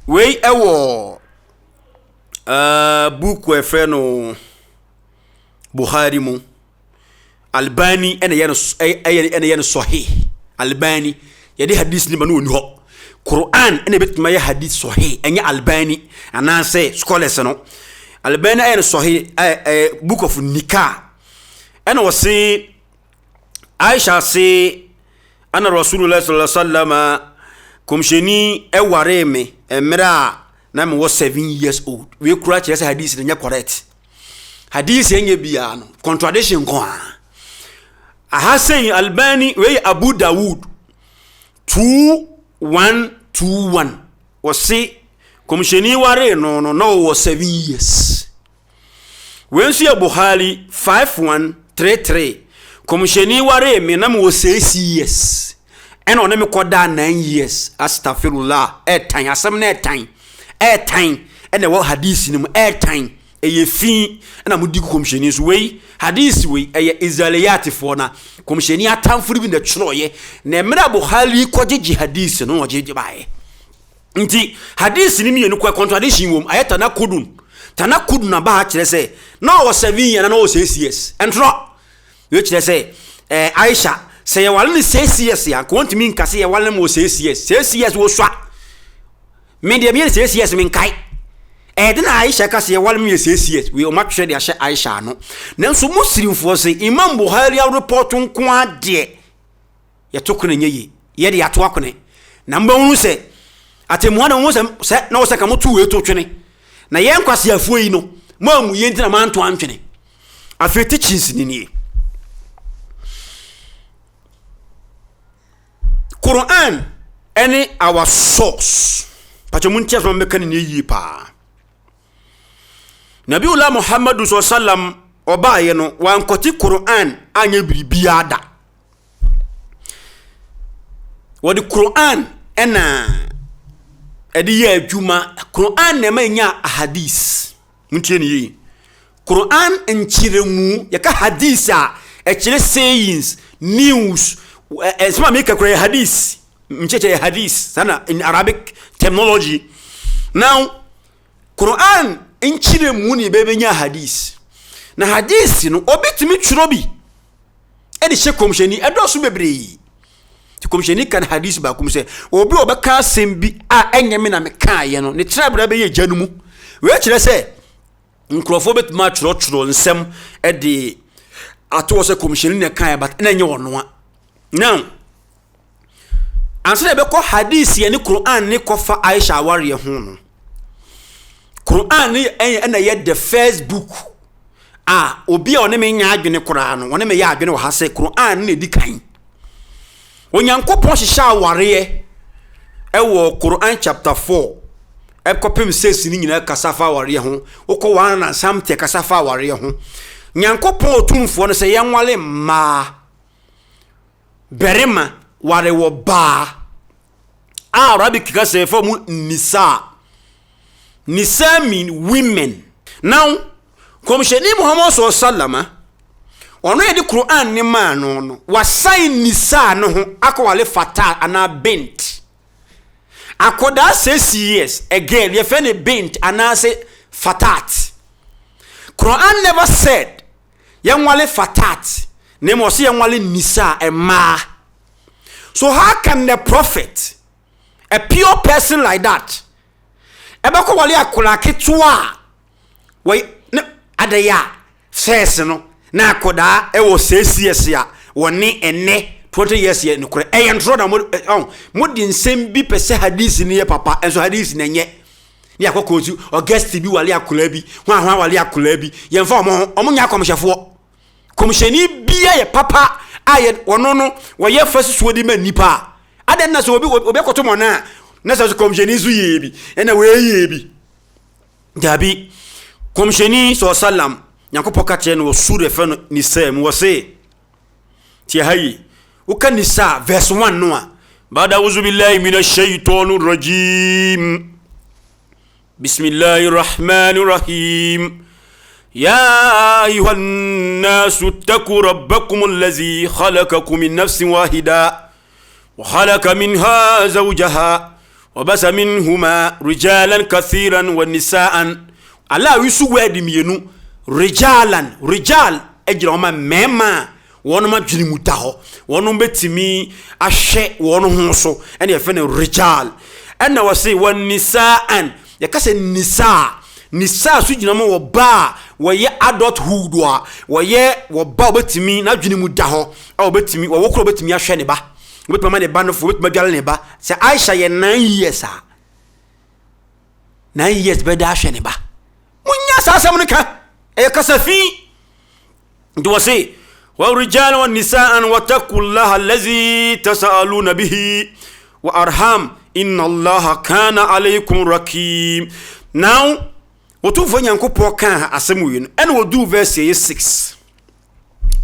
we e wo book we fe no Buhari mu Albani ene ye no sahih Albani ye de hadith ni manu oni ho Quran ene betima ye hadith sahih enye Albani ana say scholars no Albani ene sahih book of nikah ene wo say Aisha say ana Rasulullah sallallahu alaihi wasallam komsheni e ware me emra na me was 7 years old we kura che say hadith nya correct hadith enye bia no contradiction ko aha say Albani we Abu Dawood 2121 was say komsheni ware no was 7 years when see Buhari 5133 komsheni ware me na me was 6 years and on me koda 9 years astaghfirullah time asem na time and the hadith ni time ye fi na mudi komsheni so we hadith we Israeliyat for na komsheni atamfuri bi na chroye na mra Buhari koje hadith no ojeje bae nti hadith ni mi enu kwa contradiction wom ayeta na kodun na ba ha kire se na o 7 years na no 6 years entro we kire se Aisha say wale ni 6 years ya ko ntimi nkase ye wale mo 6 years wo swa me de me 6 years me nkai de na Aisha kase ye wale me 6 years we o matwe de ahye Aisha no nanso Muslim fo say Imam Buhari a report nko ade ye tokone nye ye de ato akone na mba hunu se atemu na wo se na wo se ka motu we to twene na ye nkwase afuo yi no ma mu ye ntina ma nto antwene afi teachings ni ni Quran any our source pachomuntia from mekani ni yi pa Nabiullah Muhammad sallam obaye no wankoti Quran anya bibia da wodi Quran ena edi ye adwuma Quran na ma nya hadith muntie ni yi Quran enchiremu yaka hadith a echire sayings news esma make a hadith mcheche hadith sana in Arabic terminology now Quran enchiremu ni bebe nya hadith na hadith no obetimi churobi edi she komsheni edoso bebre ti komsheni kan hadith ba kum se obi obeka sembi a enyeme na meka ye no ne trabra be ye janumu we kire se nkrofo betima churo nsem edi ato se komsheni ne kan but na nye wono now answer be ko hadith ye ni Quran ni ko fa Aisha ware ho no Quran ni na ye the first book obi a one me nya adwene Quran no one me ya adwene wo ha se Quran na di kan onyankopon hihya aware wo Quran chapter 4 kopim says ni nyina kasafa aware ho woko wan na samte kasafa aware ho nyankopon otumfo no se yenwale ma berema ware wo ba Arabic ka say for nisa mean women now komsheni Muhammad sallama ono ye di Quran ni ma no wasan nisa no ho akowale fata ana bint akoda 6 years again ye fe ne bint ana se fatat. Quran never said yanwale fatat name was yanwale nisa a ma. So how can the prophet, a pure person like that, ebeko wale akola ketua we adaya says no na akoda e wo 6 years ya woni ene 20 years ye nukure e yentro na modi nsem bi pese hadith ni ye papa enso hadith na nye ni akokozu August bi wale akola bi hwa wale akola bi yemfa omo nya komhyefo komhyeni bia ye papa aye wono no wo ye fasi so di ma nipa aden na so obi kotomo na so komhyeni zu ye bi ena we ye bi dabi komhyeni so sallam nyakopo ka che no sure fe no ni sam wo se ti hayi uka nisa verse 1 no a bada uzu billahi minash shaitanir rajim bismillahir rahmanir rahim ya ayyuhan nasu taqu rabbakum allazi khalaqakum min nafsin wahida wa khalaqa minha zawjaha wa basa minhuma rijalan kathiran wa nisaan. Allah wisu wadi mienu rijal ejira ma mema wono ma dwini mutaho wono betimi ahwe wono ho so ene yefe ne rijal ena wase wan nisaan yakase nisa su gyina mo wo ba wo ye adulthood wo ye wo ba betimi na dwini mutaho a betimi wo wokro betimi ahwe ne ba betimi ma ne ba no fo betimi biale ne ba se Aisha ye 9 years 9 years be da ahwe ne ba munya sasa munika e kasafi ndo wase wa rijal wa nisaan wa taqullaha allazi tasaaluna bihi wa arham inna allaha kana alaykum rakim. Now wotu fo nyankopɔ kan asɛm wi no ɛna wodu verse 6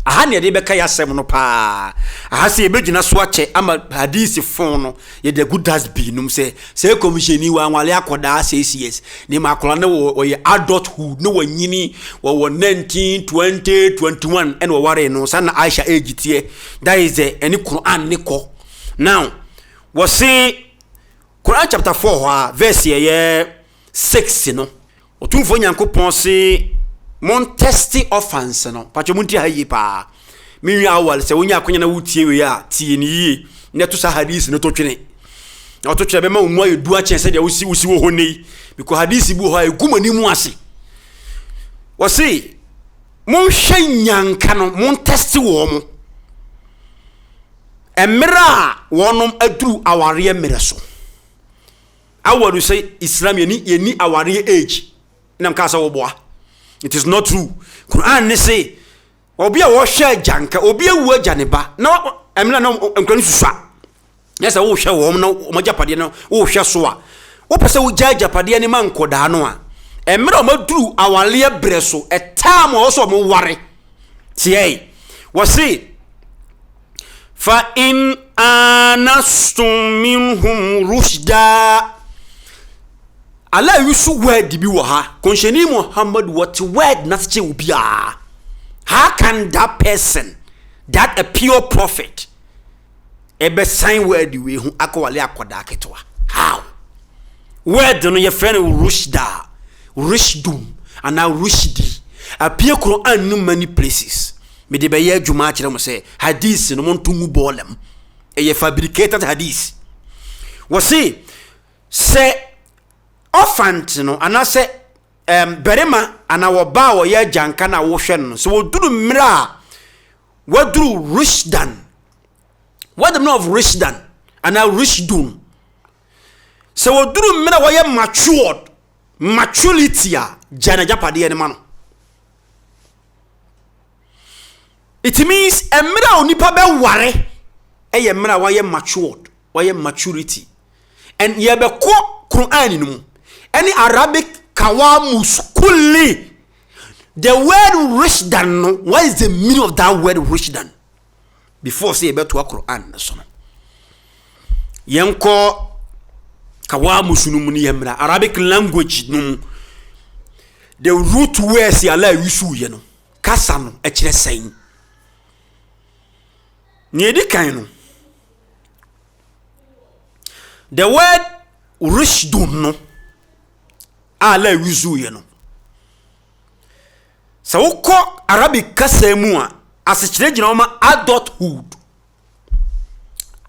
aha ne de bɛka yasɛm no pa aha se ebegyina so akyɛ ama hadith fon no ye the good has been num se komisheni wa nwale akoda 6 years ne makola ne wo ye adulthood ne wanyini wo 19 20 21 and wo ware no sana Aisha age tie that is any Quran ne ko. Now we see Quran chapter 4 verse ye 6 no otumfo nyankopɔn se mon testy offense no pacho munti hayi pa Mimi Awal se wonya akonya na wutie we a tie ni yi ne to sa hadith ne to twene na to twene be ma omu ayedu a chen se de wusi wo ho nei because hadith bu ho egumani mu ase wo se mon hwanyanka no mon testy wo mo emra wonom aduru aware emre so awaru say Islam yeni aware age nam ka sa wo boa. It is not true. Quran ne say obi a wo hwa janka obi awu ajaneba na emla na enkwani susua yesa wo hwa wo na mo japade no wo hwa so a wo pese wo japade ne man koda no a emra ma duru awale bre so etam wo so mo ware tie wo say fa in anastum minhum rushda. Allah yusu word bi wo ha konsheni Muhammad what word na che ubia. How can that person, that a pure prophet, ebe sign word we hu akowale akoda ketwa? How? Word no ye friend rushdum and now rushdi appear Quran no many places. Me de be ye djuma kire mo say hadith no montungu bolem e ye fabricated hadith. We say offant no anase berema ana wo ba wo ye janka na wo hwe no so woduru mra waduru rushdan. What the meaning of rushdan ana rushdun? So woduru mra wo ye matured maturity a jana japade ye ne ma no. It means emra onipa be ware eye mra wo ye matured wo ye maturity and ye be ko Quran no any Arabic kawamus kulli. The word rushdan, what is the meaning of that word rushdan? Before say about to Quran so yanko kawamus no muni yamra Arabic language no the root words ya la yusu ye no kasa no e kire sen Nyedi kaino. The word rushdun no ala yuzu ye no. Sa wokɔ Arabic kasa mu a asechire gina ma adulthood.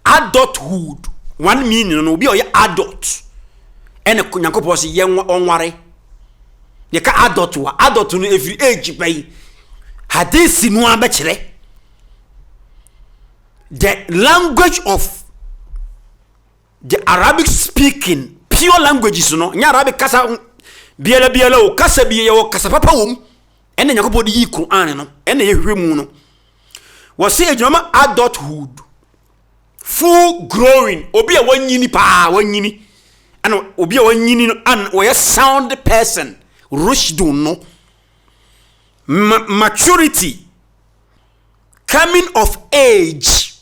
Adulthood one meaning no obi a ɔyɛ adult. Ene Nyankopɔn se ye onware. Ye ka adult wa adult no every age bai. Hadith no abekire. The language of the Arabic speaking pure languages no nya Arabic kasa biela o kasa biye o kasa papa wom ene Nyankopɔn di Quran no ene ye hwehwɛ mu no wo se ejoma adulthood full growing obi a wanyini pa wanyini ana obi a wanyini no an wo sound person rushdun no maturity coming of age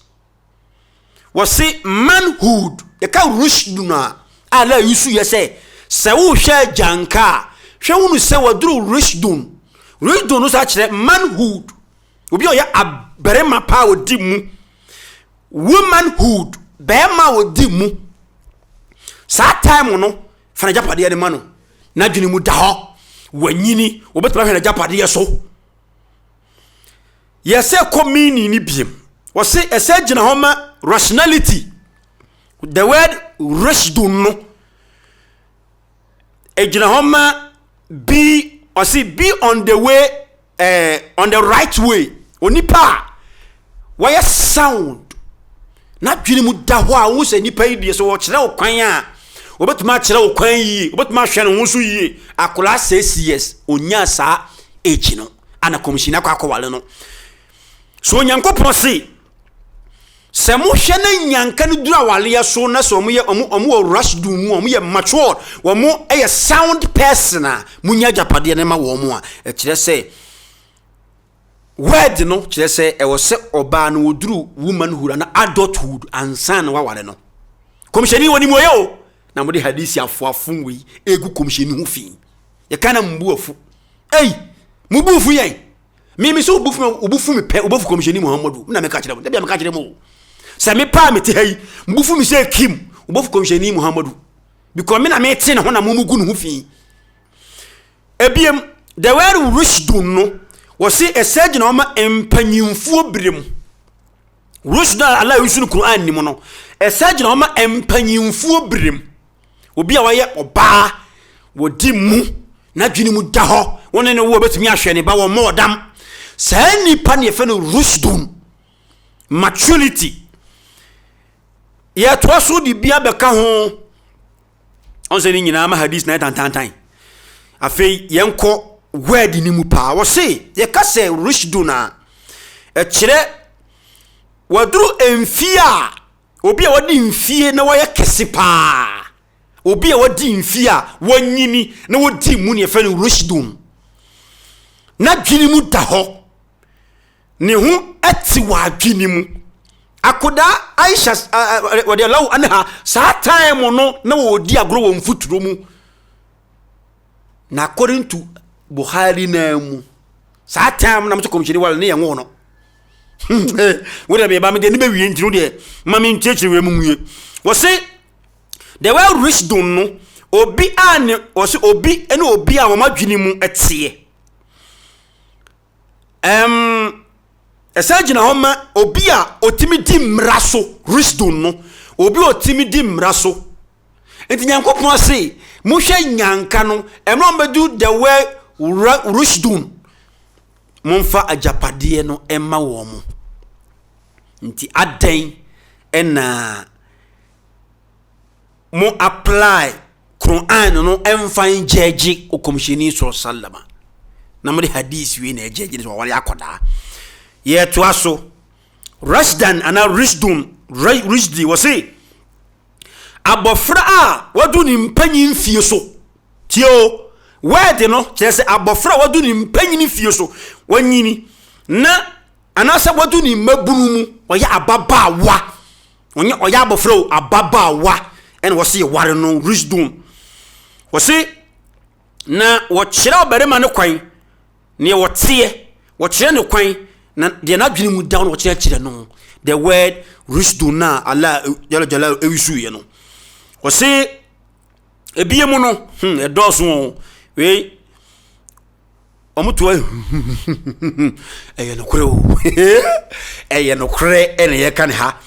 was say manhood the ka rushdun ala yusu ye se wo hwe janka hwe wonu se waduru rushdun no sa kire manhood obi o ya aberema pa odi mu womanhood bema odi mu sa time no fana japade de mano na dwene mu da ho wanyini obetuma hwe na japade so yese komini ni biem wose ese gina homa rationality the word rushdun no e gina homa be on the way on the right way onipa why sound na dwene mu da ho a wo se nipa yi die so wo kire wo kwan a obetuma kire wo kwan yi obetuma hwe no ho so yi akola 6 years onya sa age no ana komishina kwa akwale no so Nyankopɔn se mo hwe na nyanka no dura wale ya so na so mo ye omo rushdun mu omo ye matured wo mo e sound person a munya japade ne ma wo mo a kire se word no kire se e wo se oba no woduru womanhood na adulthood ansan wa wale no komishani woni mo ye o na mo de hadisi afoafun wi egu komishani hu fi ye kana mbu afu mubu fu yen mi so obufu mi pe obufu komishani Muhammadu na me ka kire mo de bia me ka kire mo se me pa me te hayi mbufu mi se kim obufu komishani Muhammadu because me na me te ne ho na mugu no hu fi ebiem the word rushdun no was say a surgeon oma empanyimfuo birem rushdun Allah yusu Quran ni mo no a surgeon oma empanyimfuo birem obi a waye oba wodi mu na dwene mu da ho woni ne wo betumi ahwe ne ba wo modam sa nipa ne fe no rushdun maturity ya to so di bia beka ho on se ni nyina ma hadith na tantan afei yenko word ni mu pa wo se ye ka se rushduna e kire waduru emfia obi a wadi mfie na woye kese pa obi a wadi mfia wanyini na wodi mu ne fe no rushdun na dwini mu da ho ne hu ati wa dwini mu akoda Aisha radiyallahu anha sa time no na wodi agro wo mfuturo mu na according to Buhari na mu sa time na mto komishiri wale ne yenwo no we da be ba me de ni be wie ntiro de ma me nchechiri we muye wo se the way rushdun no obi an wo se obi ene obi a wo madwini mu etie esagina homa obi a otimi di mraso rushdun no obi otimi di mraso enti Nyankopɔn se mo hwe nyanka no emro mbedu the way rushdun monfa ajapade no emma wo mo nti adan ena mo apply Quran no emfan jeje okomshini sallama na mo hadith wi na jeje so wale akoda ye to aso rushdan ana rushdun rushdi wasi abofra a wadu ni mpanyin fie so tio word no chese abofra wadu ni mpanyin fie so wanyini na anasa wadu ni mabunu mu oya ababawa onya oya abofra ababawa en wasi ware no rushdun wasi na wokyira obarema ne kwan ne wotie wokyira ne kwan na de na dwene mu down wokyira kyira no the word rushdu na Allah jalla jalla ewisu ye no o se ebiemu no e doso we omuto eye no kure o eye no kure ene ye kan ha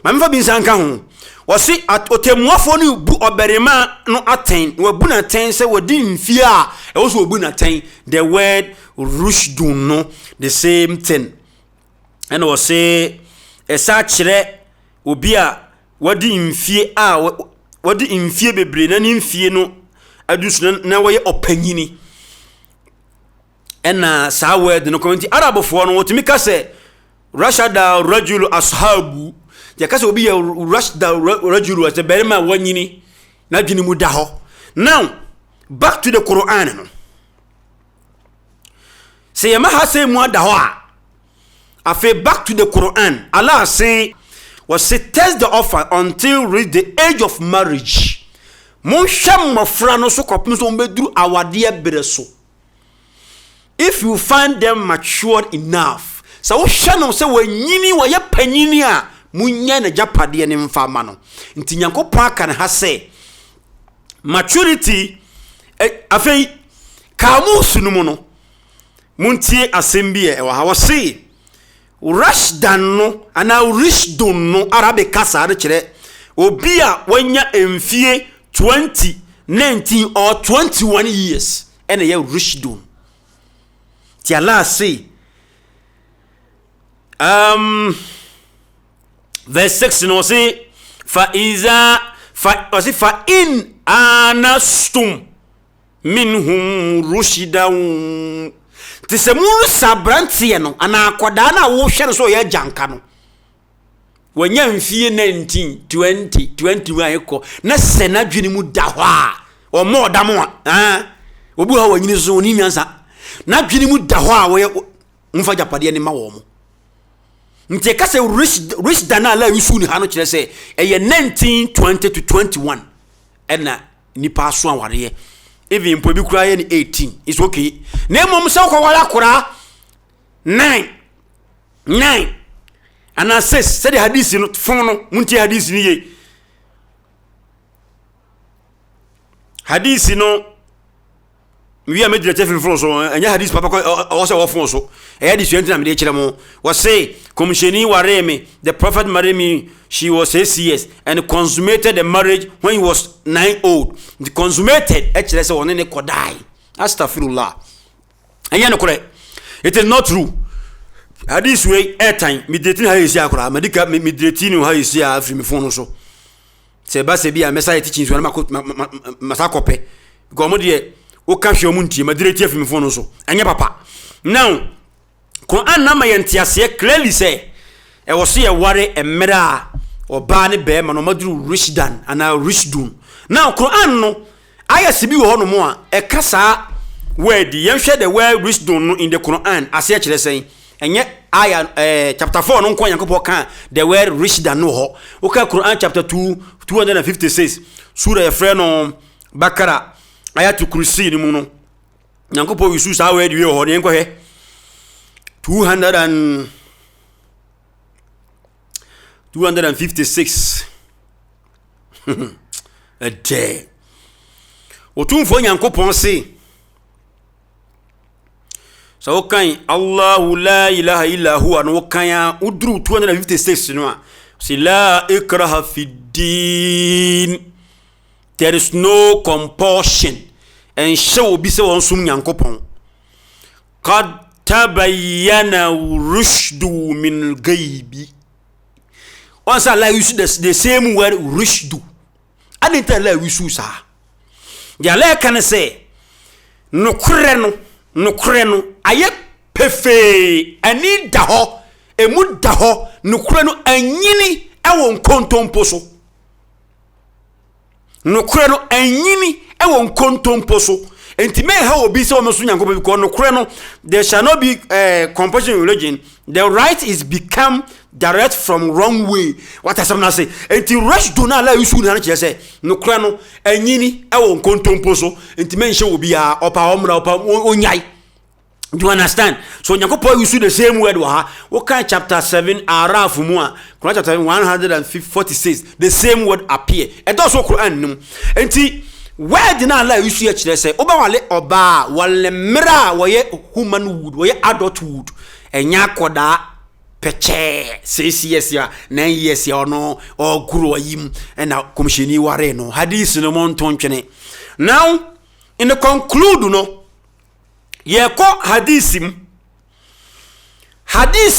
ma mfa bi nsanka ho o se otemuafo ni bu oberema no aten we bu na ten se wodi mfie a e wo so obu na ten the word rushdu no the same thing and o se esa kire obi a wodi mfie a wodi mfie bebre na ni mfie no adusu na wo ye opanyini ena sa word no community arab fo no wotimi ka se rashada rajulu ashabu ya ka se obi ya rashada rajulu as berima wanyini na dwini mu da ho. Now back to the Quran no say ma ha say mu da ho a afi back to the Quran Allah say was say test the offer until reach the age of marriage mo hwam mofra no so kopim so mbeduru awade bere so. If you find them matured enough, so wo hwe no say wanyini wo ye panyini a munya na japade ne mfa ma no nti Nyankopon aka ne ha say maturity afei ka mu sunu mu no muntie asem e wa ha wo say rashdan no ana rishdun no arabic kasa de kire obi a wanya emfie 20 19 or 21 years ene ye rishdun. Ti Allah say verse 6 no say fa in anastum minhum rushdan tisemuru sabrantie no ana akoda na wo hwe so ye janka no wanya mfie 19 20 21 eko na sena dwene mu da ho a o mo da mo a obu ha wanyini so ni nyansa na dwene mu da ho a wo mfa japade ne ma wo mo nte ka se rich dana la yusu ni ha no kire se eye 19 20 to 21 ena nipa so aware even mpo bi kura ye ni 18 is okay na mom se ko wala kura 9 ana 6 se de hadisi no fon no munti hadisi ni ye hadisi no we are made the chef fon so anya hadisi papa o se wo fon so e hadisi enti na me de kire mo wo say commissioni ware me the prophet married me she was 6 years and consummated the marriage when he was 9 old. The consummated actually say one ne kodai. Astaghfirullah. Anya no kore. It is not true. Hadis way airtime midretin ha yesi akora medical midretin ha yesi afri me phone so. Se ba se bia message teaching so na masakope. Go mo de o ka hwe mu ntie madreti afri me phone so. Anya papa. Now Quran na mayantiase clearly say e wo so ye ware emra oba ne be ma no maduru rishdan ana rishdun. Now Quran no ayase bi wo ho no mo a e kasa word yen hwe the word rishdun no in the Quran ase kire sen enye aya chapter 4 no nko Yankopon kan the word rishdan no ho. Okay, Quran chapter 2 256 sura e frɛ no Bakara ayatul kursi ni mu no Yankopon wisu sa word wi ho ne nko he 256 a day. Otumfo Nyankopon say so kan Allahu la ilaha illa huwa no kan udru 256 no say la ikraha fi din. There is no compulsion and show be so on sum Nyankopon qad tabayyana rushdu min al-ghaybi. Once Allah use the same word rushdu. I didn't tell Allah use sa. Ya Allah can say no kreno aye pefe ani da ho emu da ho no kreno anyini e won kontompo so. No kreno anyini e won kontompo so. Enti me ha obi se o meso Nyankopon because no kreno there shall not be compulsion in religion. The right is become direct from wrong way. What I say? Enti rush do na la yusu na che say no kra no anyini e won kontompo so enti menhye obi a opa omra opa onyai Do you understand? So Nyankopɔn use the same word wa. What kind chapter 7 Araf mu a Quran chapter 146 the same word appear. And also Quran no. Enti word na Allah use here kyerɛ sɛ oba wale oba wale mra wɔyɛ humanhood wɔyɛ adulthood enya koda peche 6 years ya 9 years ya no or guru yim na komisheni ware no hadith no mon tontwene. Now in the conclude no yeko hadith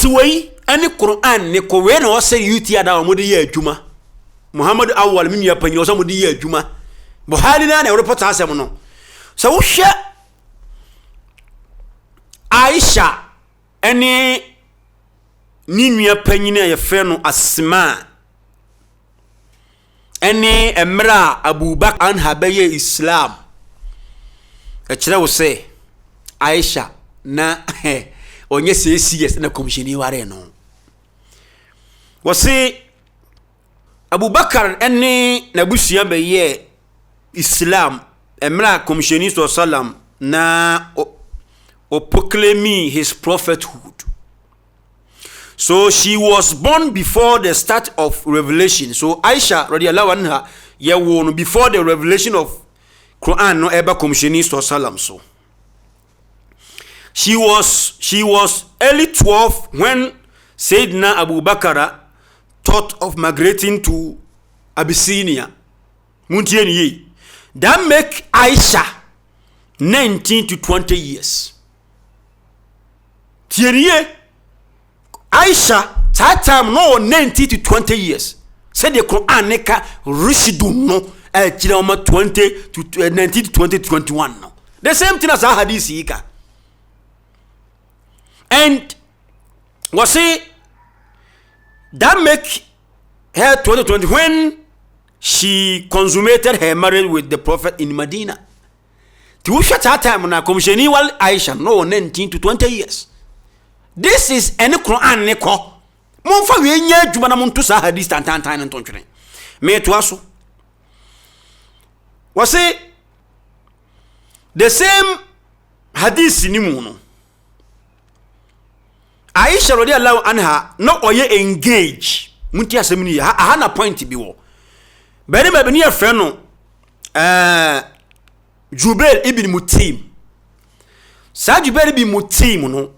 wey ani Quran ne ko we na o say yuti ada o mode ye adwuma Muhammad Awal min ya panyi o say mode ye adwuma Buhari na na report asem no so wo hwe Aisha ani ni nua panyi na ye fe no Asma ani emra Abubakar anha baye Islam e kire wo say Aisha na onye CS na komisheni ware no wose Abubakar ene na busua be ye Islam emra komisheni sallam na o proclaiming his prophethood. So she was born before the start of revelation. So Aisha radiyallahu anha ye won before the revelation of Quran no eba komisheni sallam. So she was early 12 when Sayyidina Abu Bakr thought of migrating to Abyssinia. That make Aisha 19 to 20 years. Aisha that time no 19 to 20 years. Said the Quran neka risidu no 20 to 19 to 20 to 21 no. The same thing as hadith ika. And was say that make her 2020 when she consummated her marriage with the Prophet in Medina. To shut that time na komisheni wal Aisha no 19 to 20 years. This is any Quran neko. Monfa we nya adwuma na monto sa hadith tantan ntontwene. Me to aso. Was say the same hadith ni mu no. Aisha radiyallahu anha no oye engage munti asemni ha na point bi wo bere ma bi ne afre no Jubair ibn Mutim sa Jubair ibn Mutim no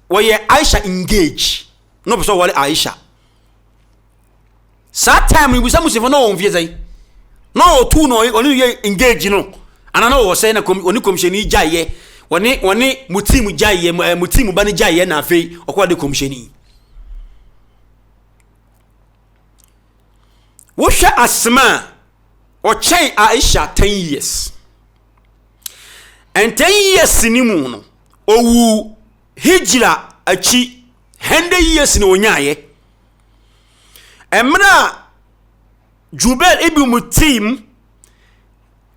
oye Aisha engage no be so wale Aisha sa time we samu se no on vie zai no tu no oni engage no ana no wo say na oni komisheni jaye wani mutimu jaye mutimu bani jaye na afei okwa de komisheni wo hwe Asma o chai Aisha 10 years and 10 years ni mu no owu hijra achi 100 years ni onyaye emra Jubair ibn Mutim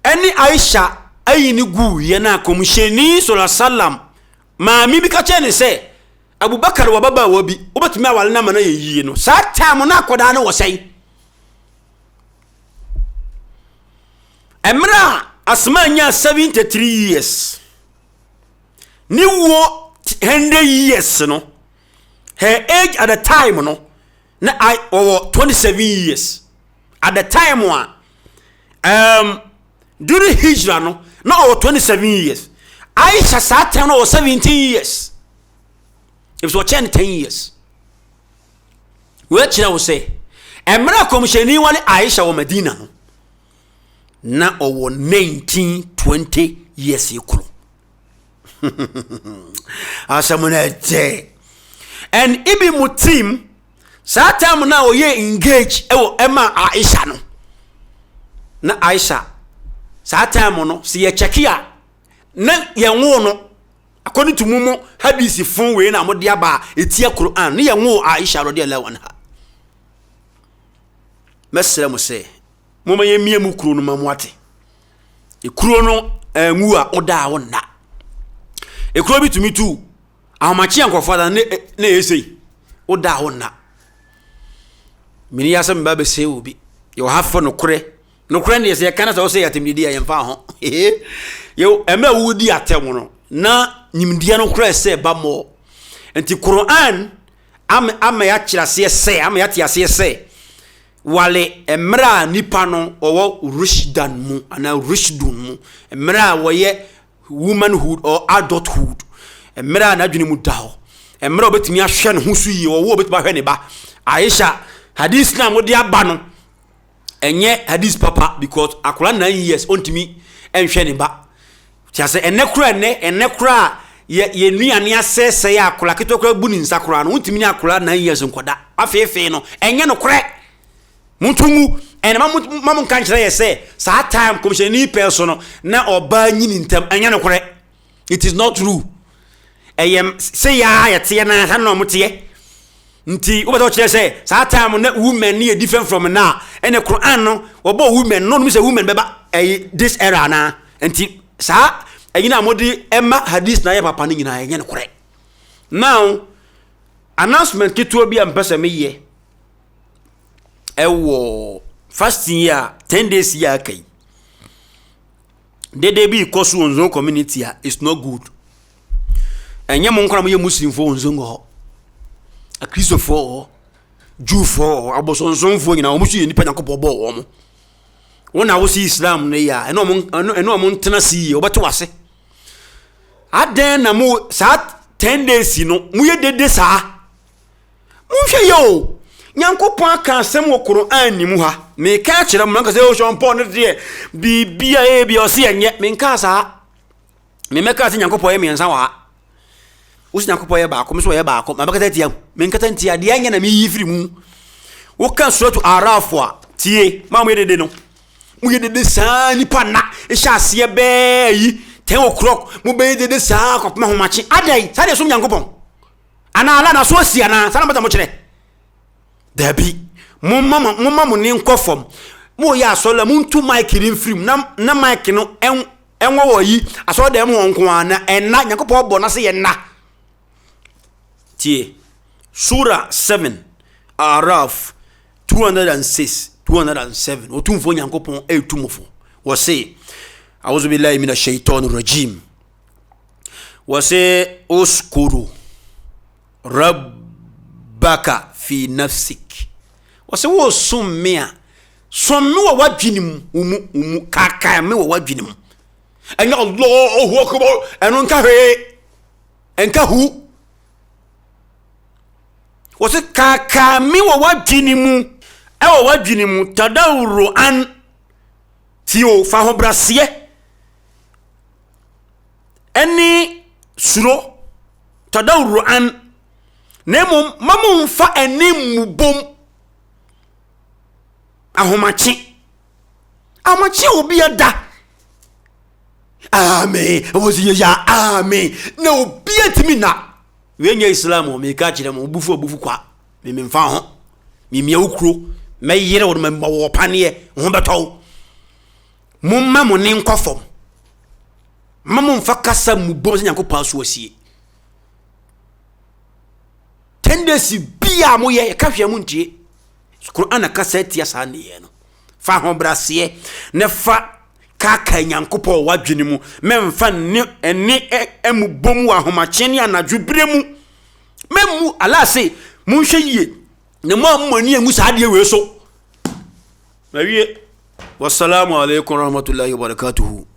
eni Aisha ayi ni gu ye na komisheni sallam Maame bi ka chene se Abubakar wa baba wa bi obetumi awale na mana ye no sa time na akoda na wo sei emra Asma nya 73 years ni wo 100 years no her age at the time no na I 27 years at the time one during hijra no now 27 years. Aisha sat down over 17 years. It was 10 years. What will say? Emra komisheni wale Aisha wa Medina no. Na over 19-20 years yukulu. Asamunete. And Ibi Mutim sat down now ye engage ewo Emma Aisha no. Na Aisha sa time no se ye chekia na ye nwo no according to mumo hadisi fun we na mode aba etia Quran na ye nwo Aisha radiyallahu anha mesra mo se moma ye mie mu kuro no mamuate e kuro no nwu a oda wo na e kuro bi tumi tu ahomachi ankofo da na esei oda wo na mini ya sem ba be se obi yo hafo no kure no krende se kana so say atemdidi ya yemfa ho yo emra wudi atem no na nimdia no kura se ba mo enti Quran ama ya kyerase se ama ya tiase se wale emra nipa no owo rushdan mu ana rushdun mu emra woye womanhood or adulthood emra na adwene mu daho emra obetimi ahwe ne ho so yi owo obetimi ahwe ne ba Aisha hadith na modi aba no enye hadith papa because akola 9 years ontimi enhwe ne ba tiase ene kura ye nuane asese ya akola ketokura bu ni nsakora no ontimi ni akola 9 years nkoda afefe no enye no kure muntumu ene mamun kanchira yese sa time commission ni person na oba nyini ntem enye no kure it is not true say ya yete na ha no mote nti obato kire say sa time na women ni different from now ene Quran no obo women no no say women beba this era na nti sa ayina modi emma hadith na ya papa ni nyina enye no kure now announcement kituo bi am pese me ye ewo fasting ya 10 days ya kai dede bi kosu onzo community ya is not good enye mo nkora mo ye muslim fo onzo ngo a christopher Jew fo abosonzo fo nyina o musu ye nipa nyakopo bo wo mo wona wo si islam ne ya eno mo ntena si obeto wase aden na mo sa 10 days no mo ye dede sa mo hwe yo nyankopon aka asem wo Quran ni mu ha me ka kire mo nka se o shompo ne de bibia e bi o se enye me nka sa me meka se nyankopon ye me nsa wa wo se nyankopon ye ba ko me so ye ba ko ma baka tatia me nka tantia de anya na me yi firi mu wo kan suratu araf wa tie ma mo ye dede no mo ye dede sa ni pa na e sha se be yi 10 o'clock mo be dede sa ko ma ho machi adai sa de so nyankopon ana ala na so si ana sa na bata mo kire Debi mumma ni nkofom mo ya asola muntu mic rin film na mic no enwo wo yi aso dem wonko ana enna nyakopo bo na se ye na tie sura 7 araf 206 207 otumfo nyakopo etumfo wo se a'udhu billahi minash shaitanir rajim wo se uskuru rabbaka fi nafsik wase wo sommea somme wa wadwinim umu kaka me wa wadwinim anya Allahu akbar eno enka hu wase kaka me wa wadwinim e wa wadwinim tadawru an tio fa ho brase eni suro tadawru an nemo mamu fa enim bom ahomachi obi ada amen ozi ya amen na obi atimi na wenye islam o me ka kire mo obufu kwa me mfa ho me mia ukro me yire wo me wo pane ho beto mumma mo ne nkofom mamu mfa kasa mu bom se nyankopon so asie 10 days bia mo ye ka hwe mu ntie Quran aka ya sa ne ye no fa ho brase ne fa kaka nyankopon wadwene mu memfa ne emu bom wa homache ne anadwobre mu memu ala se mu hwe yie ne mo amani emu sa de we so na wie wassalamu alaikum warahmatullahi wabarakatuh.